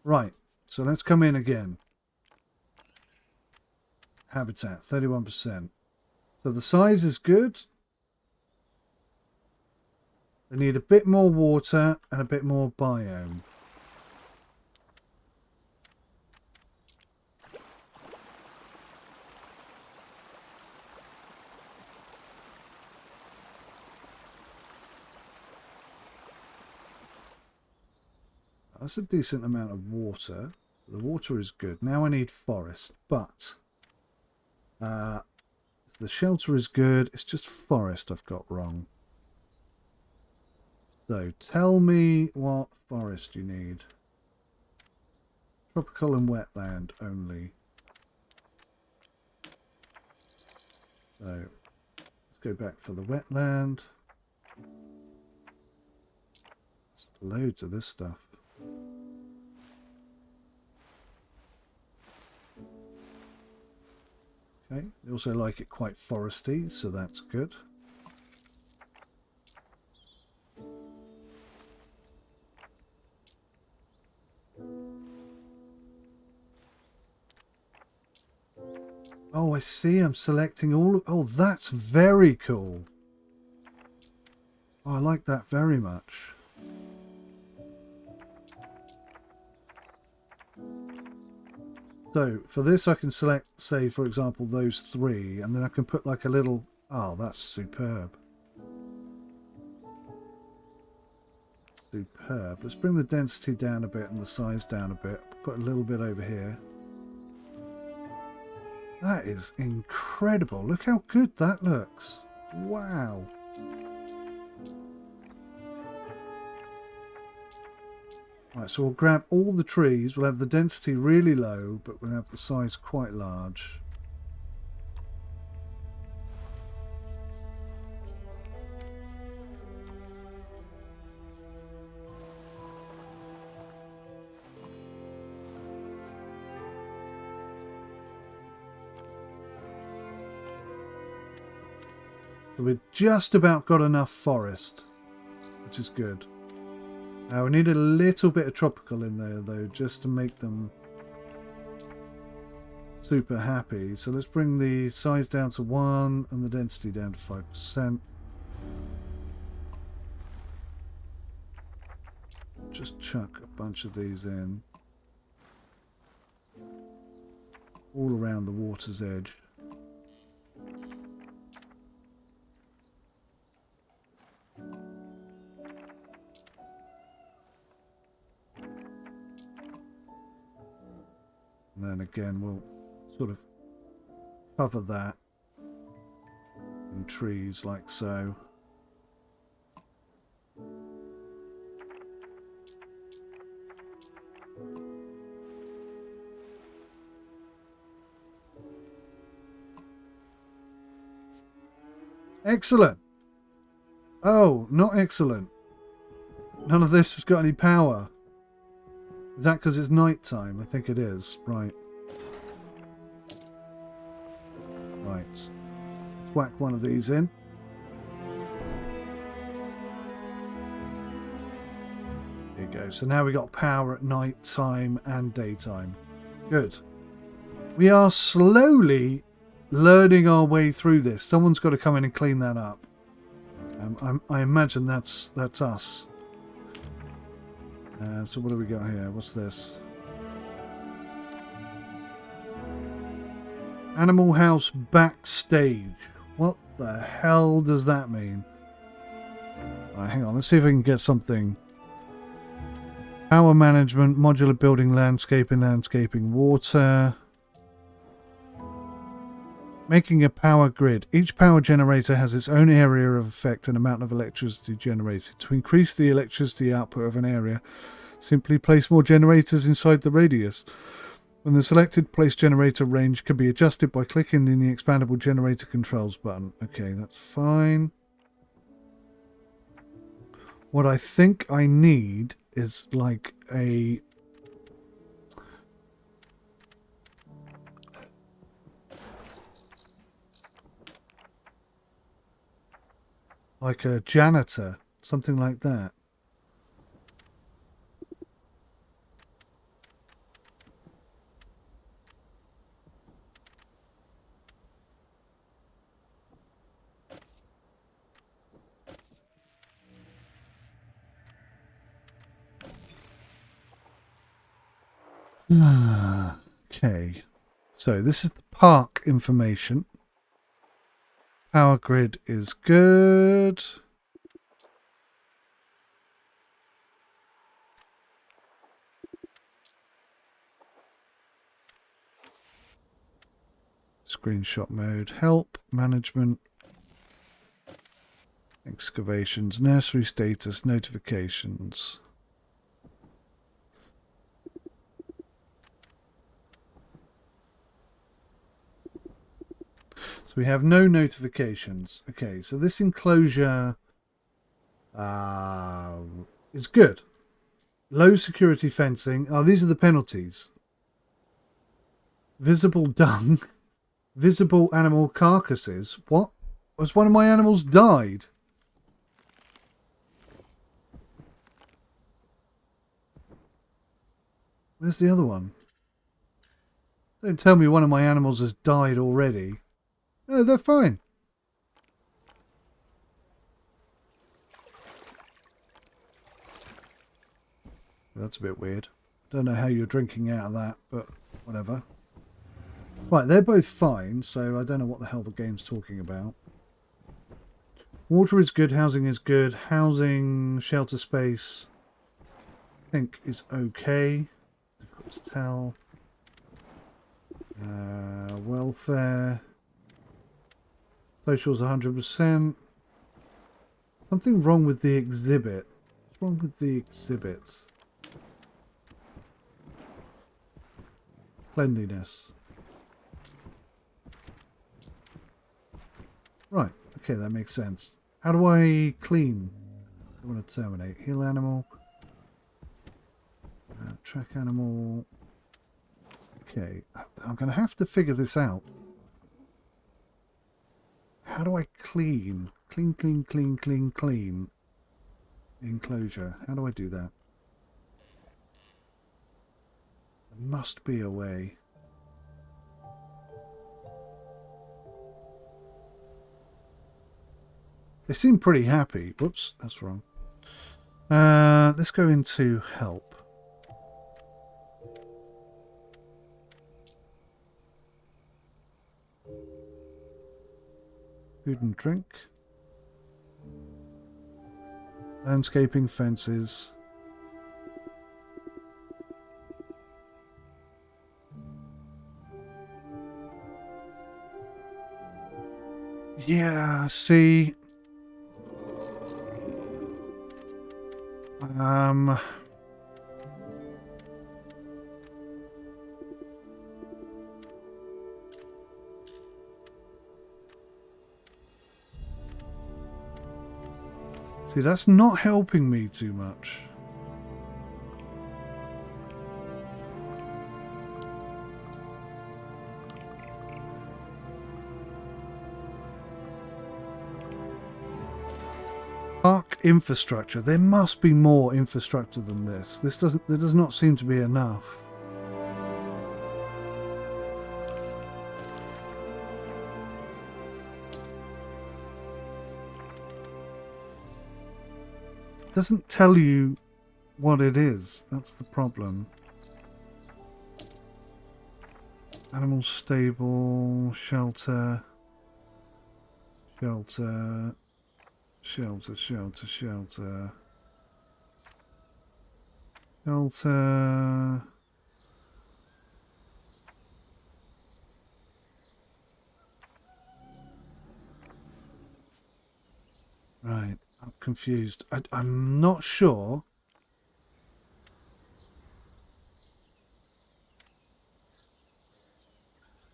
Right, so let's come in again. habitat, 31%. So the size is good. They need a bit more water and a bit more biome. That's a decent amount of water. The water is good. Now I need forest, but the shelter is good. It's just forest I've got wrong. So tell me what forest you need. Tropical and wetland only. So let's go back for the wetland. There's loads of this stuff. Okay, they also like it quite foresty, so that's good. Oh, I see. I'm selecting all. Oh, that's very cool. Oh, I like that very much. So for this I can select, say for example, those three, and then I can put like a little... Oh, that's superb. Superb. Let's bring the density down a bit and the size down a bit. Put a little bit over here. That is incredible. Look how good that looks. Wow. Right, so we'll grab all the trees. We'll have the density really low, but we'll have the size quite large. So we've just about got enough forest, which is good. Now we need a little bit of tropical in there though, just to make them super happy. So let's bring the size down to 1 and the density down to 5%. Just chuck a bunch of these in. All around the water's edge. And then again, we'll sort of cover that in trees like so. Excellent. Oh, not excellent. None of this has got any power. Is that because it's night time? I think it is. Right. Right. Let's whack one of these in. There you go. So now we got power at night time and daytime. Good. We are slowly learning our way through this. Someone's got to come in and clean that up. I imagine that's us. So what do we got here? What's this? Animal House Backstage. What the hell does that mean? Right, hang on. Let's see if I can get something. Power management, modular building, landscaping, water. Making a power grid. Each power generator has its own area of effect and amount of electricity generated. To increase the electricity output of an area, simply place more generators inside the radius. When the selected place generator range can be adjusted by clicking in the expandable generator controls button. Okay, that's fine. What I think I need is like a... like a janitor, something like that. Okay, so this is the park information. Power grid is good. Screenshot mode, help, management, excavations, nursery status, notifications. So we have no notifications. Okay, so this enclosure is good. Low security fencing. Oh, these are the penalties. Visible dung. Visible animal carcasses. What? Was one of my animals died? Where's the other one? Don't tell me one of my animals has died already. No, they're fine. That's a bit weird. Don't know how you're drinking out of that, but whatever. Right, they're both fine, so I don't know what the hell the game's talking about. Water is good, housing is good. Housing, shelter space, I think is okay. Difficult to tell. Welfare. Social's 100%. Something wrong with the exhibit. What's wrong with the exhibits? Cleanliness. Right, okay, that makes sense. How do I clean? I want to terminate. Heal animal. Track animal. Okay, I'm going to have to figure this out. How do I clean? Clean, clean, clean, clean, clean. Enclosure. How do I do that? There must be a way. They seem pretty happy. Whoops, that's wrong. Let's go into help. Food and drink. Landscaping, fences. Yeah, see. See, that's not helping me too much. Park infrastructure. There must be more infrastructure than this. There does not seem to be enough. Doesn't tell you what it is. That's the problem. Animal stable, shelter, shelter, shelter, shelter, shelter, shelter. Right. I'm confused. I'm not sure.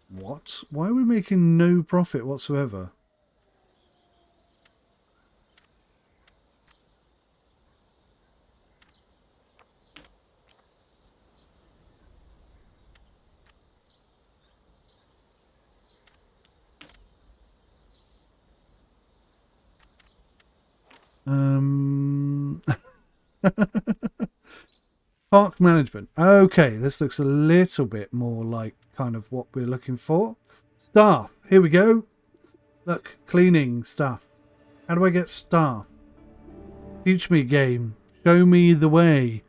What? Why are we making no profit whatsoever? Park management. Okay, this looks a little bit more like kind of what we're looking for. Staff. Here we go. Look, cleaning stuff. How do I get staff? Teach me, game. Show me the way.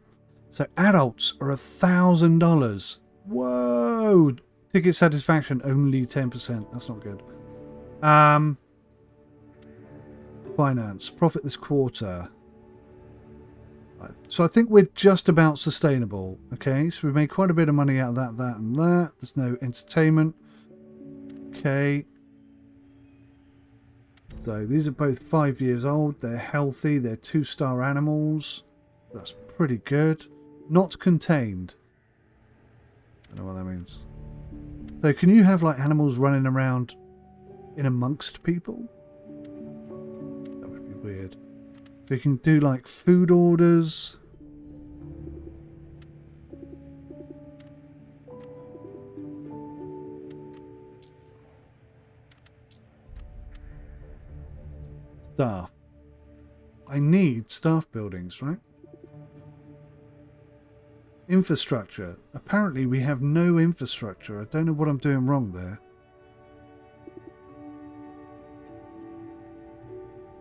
So adults are $1,000. Whoa! Ticket satisfaction only 10%. That's not good. Finance profit this quarter. Right. So I think we're just about sustainable. Okay, so we made quite a bit of money out of that, that, and that. There's no entertainment. Okay. So these are both 5 years old. They're healthy. They're 2-star animals. That's pretty good. Not contained. I don't know what that means. So can you have like animals running around in amongst people? That would be weird. So you can do like food orders. Staff. I need staff buildings, right? Infrastructure. Apparently we have no infrastructure. I don't know what I'm doing wrong there.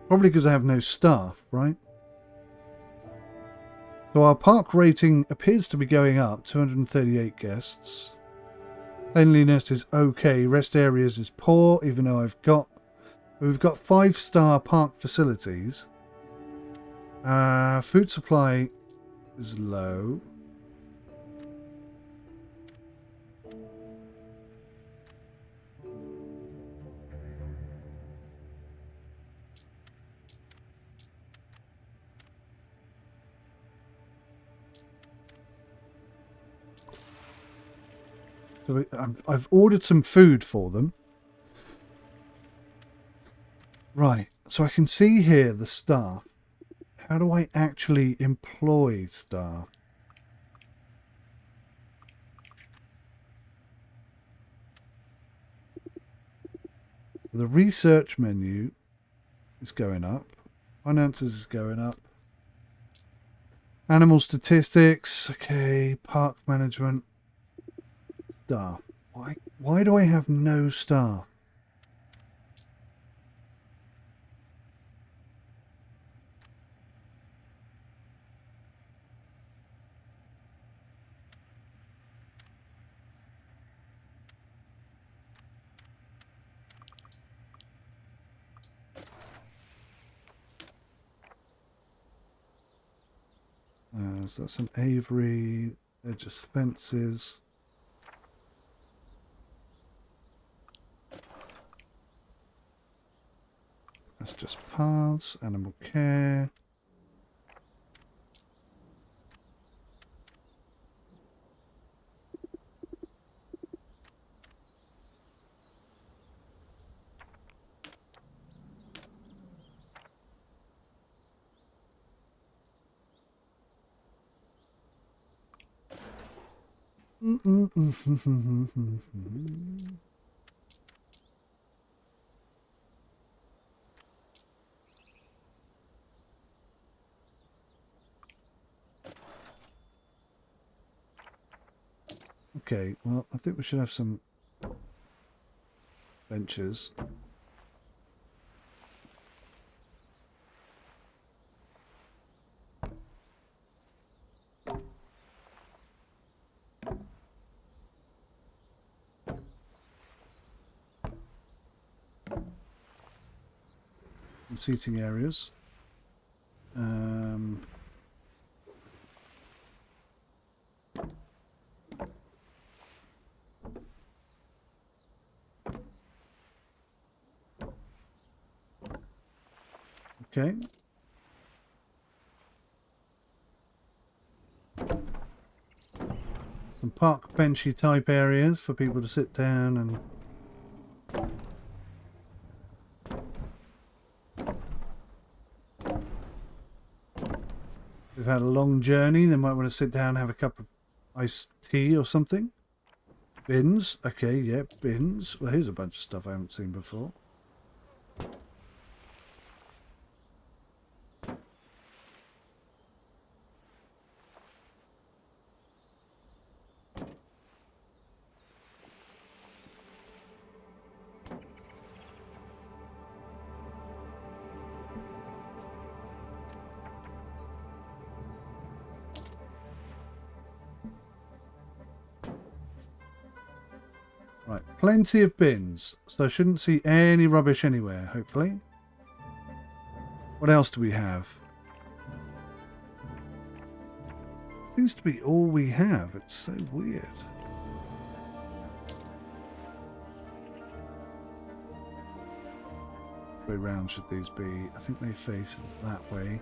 Probably because I have no staff, right? So our park rating appears to be going up. 238 guests. Cleanliness is okay. Rest areas is poor, even though we've got 5-star park facilities. Food supply is low. So I've ordered some food for them. Right, so I can see here the staff. How do I actually employ staff? The research menu is going up. Finances is going up. Animal statistics. Okay, park management. Staff. Why do I have no staff? So that's an aviary. They're just fences. That's just paths. Animal care. Okay, well, I think we should have some benches. Some seating areas. Okay. Some park benchy type areas for people to sit down and they've had a long journey, they might want to sit down and have a cup of iced tea or something. Bins. Okay, yeah, bins. Well, here's a bunch of stuff I haven't seen before. Right, plenty of bins, so I shouldn't see any rubbish anywhere, hopefully. What else do we have? Seems to be all we have. It's so weird. Which way round should these be? I think they face that way.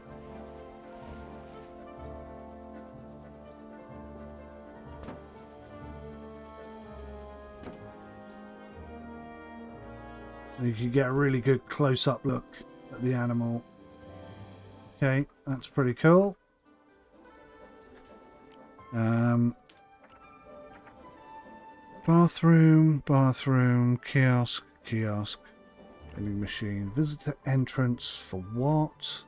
And you can get a really good close-up look at the animal. Okay, that's pretty cool. Bathroom, kiosk, vending machine, visitor entrance for what?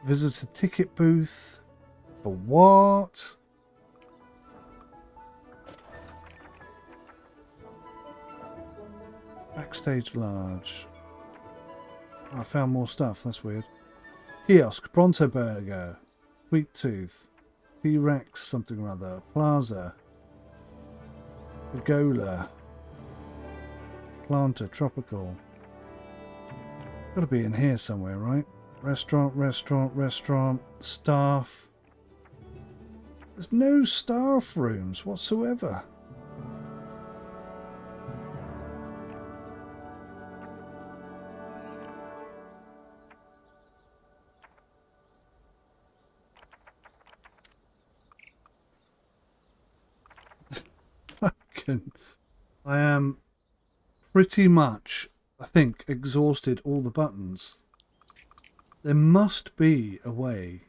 Visitor ticket booth for what? Backstage large. Oh, I found more stuff, that's weird. Kiosk, Bronto Burger, Sweet Tooth, T-Rex something or other, Plaza, Pagola, Planter, Tropical. Gotta be in here somewhere, right? Restaurant, staff. There's no staff rooms whatsoever. I am pretty much, I think, exhausted all the buttons. There must be a way.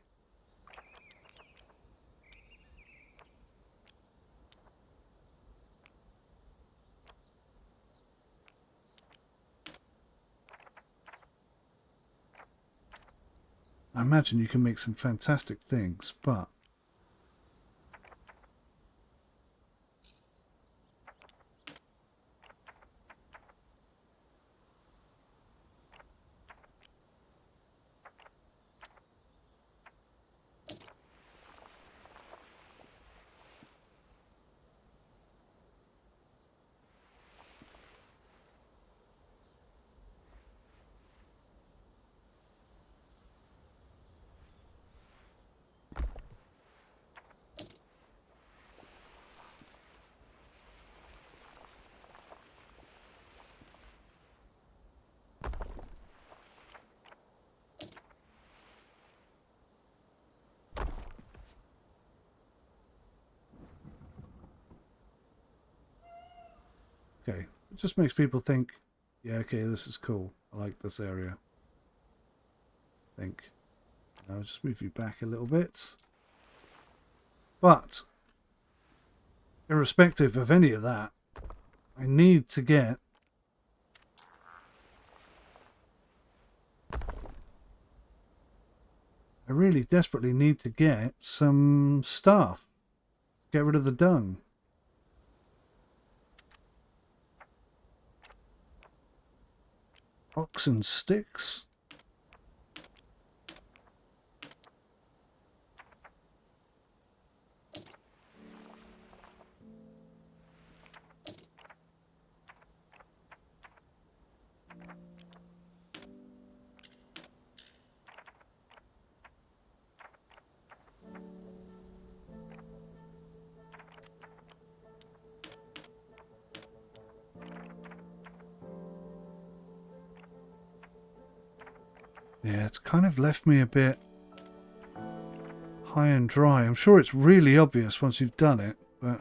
I imagine you can make some fantastic things, but okay. It just makes people think, yeah, okay, this is cool. I like this area. I think. I'll just move you back a little bit. But, irrespective of any of that, I need to get I really desperately need to get some stuff. Get rid of the dung. Oxen sticks. Yeah, it's kind of left me a bit high and dry. I'm sure it's really obvious once you've done it, but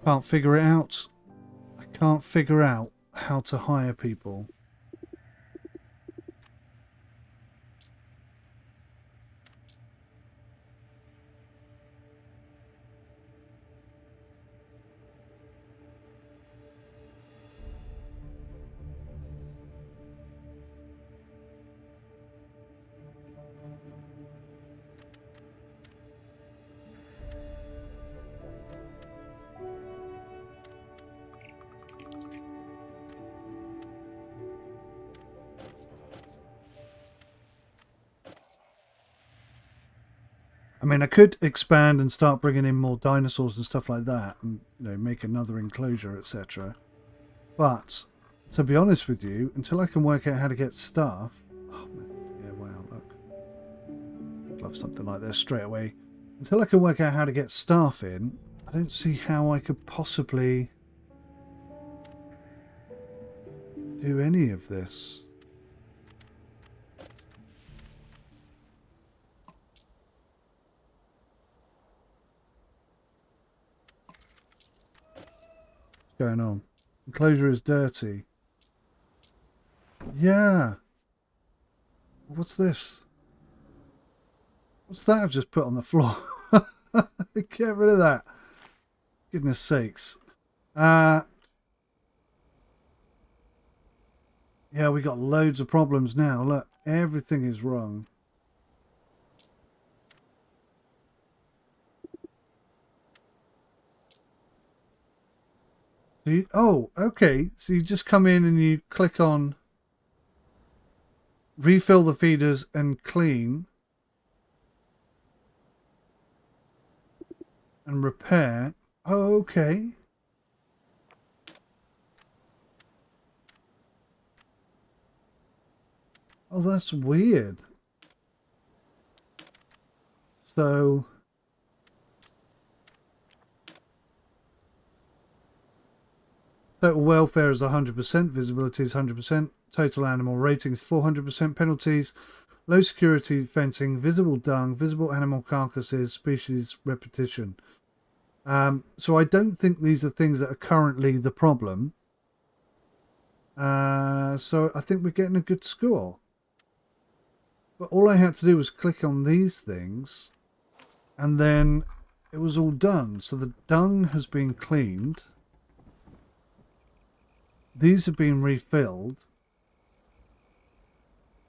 can't figure it out. I can't figure out how to hire people. I mean, I could expand and start bringing in more dinosaurs and stuff like that, and make another enclosure, etc. But to be honest with you, until I can work out how to get staff, oh man, yeah, wow, look, I'd love something like this straight away. Until I can work out how to get staff in, I don't see how I could possibly do any of this. Going on? Enclosure is dirty. Yeah. What's this? What's that I've just put on the floor? Get rid of that. Goodness sakes. Yeah, we got loads of problems now. Look, everything is wrong. So oh, okay. So you just come in and you click on refill the feeders and clean and repair. Oh, okay. Oh, that's weird. So total welfare is 100%, visibility is 100%, total animal rating is 400%, penalties, low security fencing, visible dung, visible animal carcasses, species repetition. So I don't think these are things that are currently the problem. So I think we're getting a good score. But all I had to do was click on these things and then it was all done. So the dung has been cleaned. These have been refilled.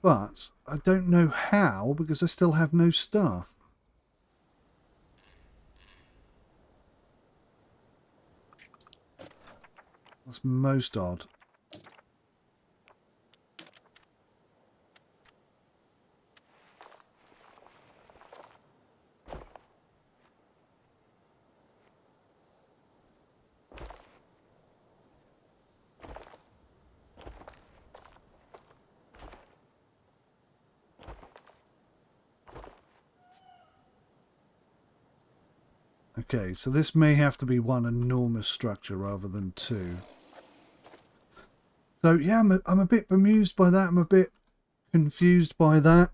But I don't know how because I still have no staff. That's most odd. Okay, so this may have to be one enormous structure rather than two. So yeah, I'm a bit bemused by that. I'm a bit confused by that.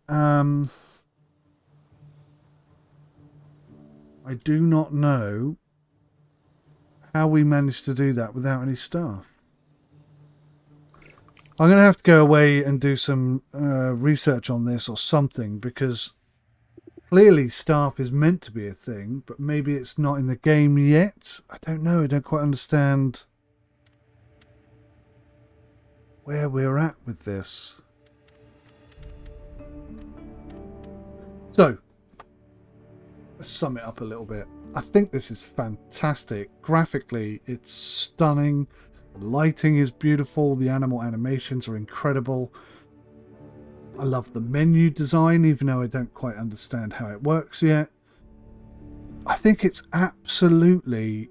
I do not know how we managed to do that without any staff. I'm going to have to go away and do some research on this or something, because clearly staff is meant to be a thing, but maybe it's not in the game yet. I don't know. I don't quite understand where we're at with this. So, let's sum it up a little bit. I think this is fantastic. Graphically, it's stunning. The lighting is beautiful. The animal animations are incredible. I love the menu design, even though I don't quite understand how it works yet. I think it's absolutely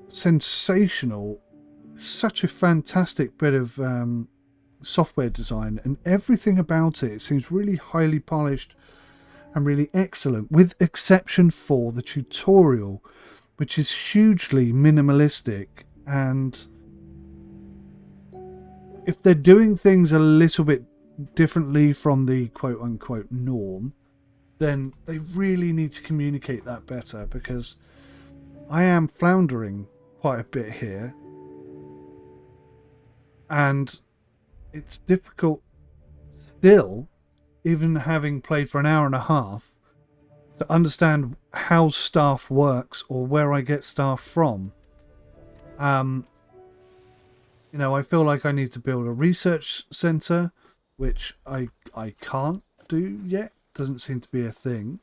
sensational. Such a fantastic bit of software design, and everything about it seems really highly polished and really excellent, with exception for the tutorial, which is hugely minimalistic. And if they're doing things a little bit differently from the quote-unquote norm, then they really need to communicate that better, because I am floundering quite a bit here. And it's difficult still, even having played for an hour and a half, to understand how staff works or where I get staff from. You know, I feel like I need to build a research centre, which I can't do yet. Doesn't seem to be a thing.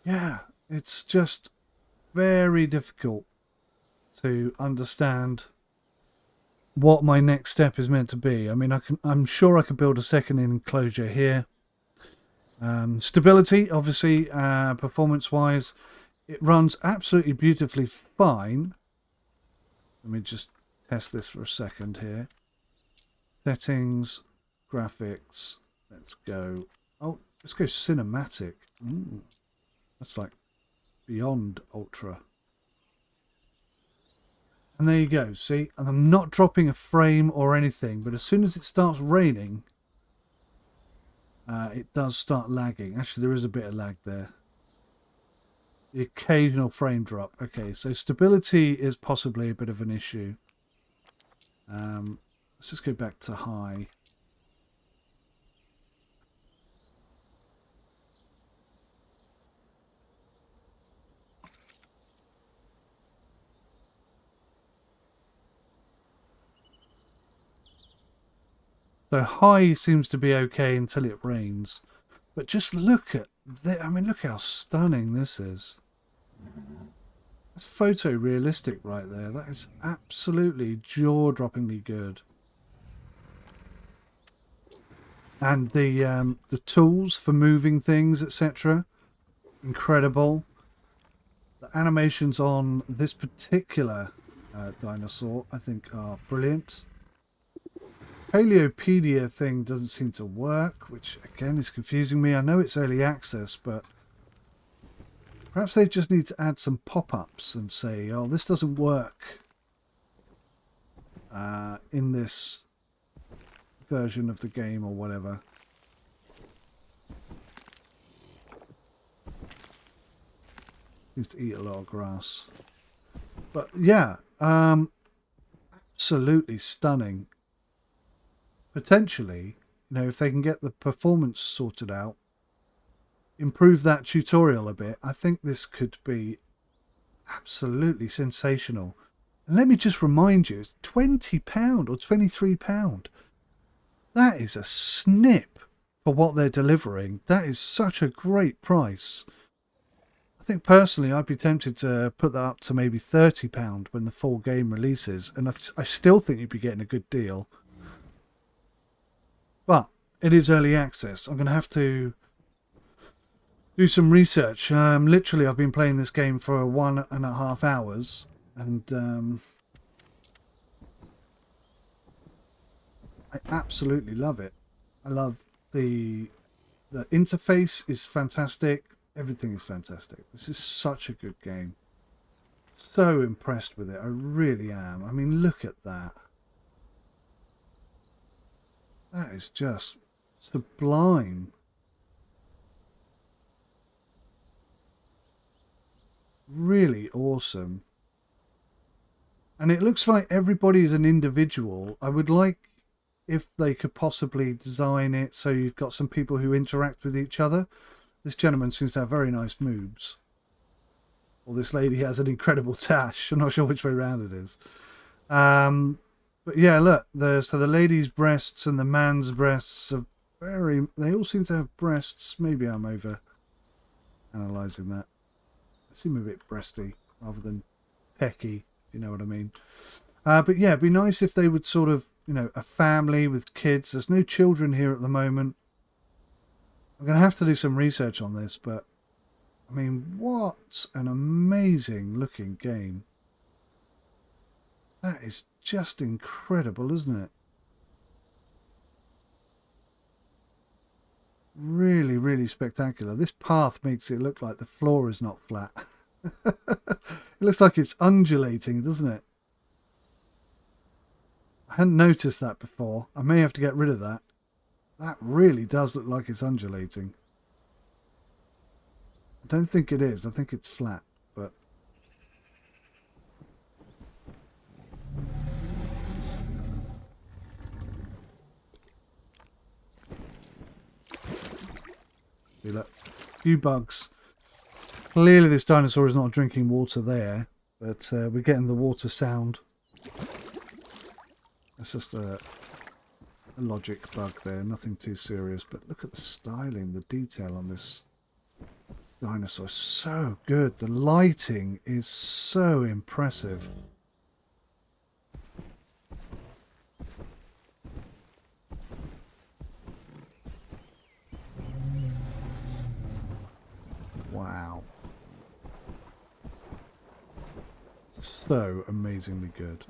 yeah, it's just very difficult to understand what my next step is meant to be. I mean, I'm sure I could build a second enclosure here. Stability, obviously, performance-wise, it runs absolutely beautifully fine. Let me just test this for a second here. Settings, graphics. Let's go. Oh, let's go cinematic. Ooh, that's like beyond ultra. And there you go. See, and I'm not dropping a frame or anything, but as soon as it starts raining, it does start lagging. Actually, there is a bit of lag there. The occasional frame drop. Okay, so stability is possibly a bit of an issue. Let's just go back to high. So high seems to be okay until it rains. But just look at this. I mean, look how stunning this is. That's photorealistic right there. That is absolutely jaw-droppingly good. And the tools for moving things, etc. Incredible. The animations on this particular dinosaur, I think, are brilliant. Paleopedia thing doesn't seem to work, which again is confusing me. I know it's early access, but perhaps they just need to add some pop-ups and say, oh, this doesn't work in this version of the game or whatever. Needs to eat a lot of grass. But yeah, absolutely stunning. Potentially, you know, if they can get the performance sorted out, improve that tutorial a bit, I think this could be absolutely sensational. And let me just remind you, it's £20 or £23. That is a snip for what they're delivering. That is such a great price. I think personally I'd be tempted to put that up to maybe £30 when the full game releases, and I still think you'd be getting a good deal. But it is early access. I'm going to have to do some research. Literally, I've been playing this game for 1.5 hours, and I absolutely love it. I love the interface is fantastic. Everything is fantastic. This is such a good game. So impressed with it. I really am. I mean, look at that. That is just sublime. Really awesome. And it looks like everybody is an individual. I would like if they could possibly design it so you've got some people who interact with each other. This gentleman seems to have very nice moves. Or this lady has an incredible tash. I'm not sure which way around it is. But yeah, look, so the lady's breasts and the man's breasts are they all seem to have breasts. Maybe I'm over analysing that. They seem a bit breasty rather than pecky, you know what I mean. But yeah, it'd be nice if they would sort of, you know, a family with kids. There's no children here at the moment. I'm going to have to do some research on this, but I mean, what an amazing looking game. That is just incredible, isn't it? Really, really spectacular. This path makes it look like the floor is not flat. It looks like it's undulating, doesn't it? I hadn't noticed that before. I may have to get rid of that. That really does look like it's undulating. I don't think it is. I think it's flat, but... See, look, a few bugs. Clearly this dinosaur is not drinking water there, but we're getting the water sound. It's just a logic bug there, nothing too serious, but look at the styling, the detail on this dinosaur. So good. The lighting is so impressive. Wow. So amazingly good.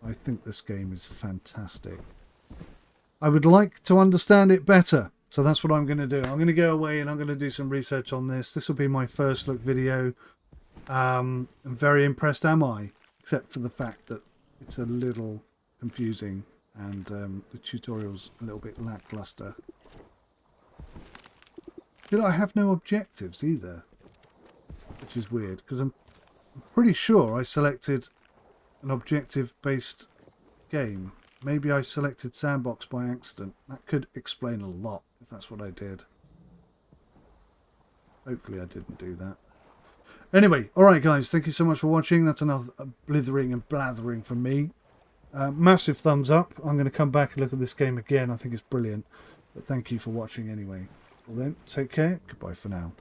I think this game is fantastic. I would like to understand it better. So that's what I'm going to do. I'm going to go away and I'm going to do some research on this. This will be my first look video. I'm very impressed, am I? Except for the fact that it's a little confusing and the tutorial's a little bit lackluster. You know, I have no objectives either, which is weird because I'm pretty sure I selected an objective-based game. Maybe I selected sandbox by accident. That could explain a lot if that's what I did. Hopefully I didn't do that. Anyway, alright guys, thank you so much for watching. That's another blithering and blathering from me. Massive thumbs up. I'm going to come back and look at this game again. I think it's brilliant. But thank you for watching anyway. Well then, take care. Goodbye for now.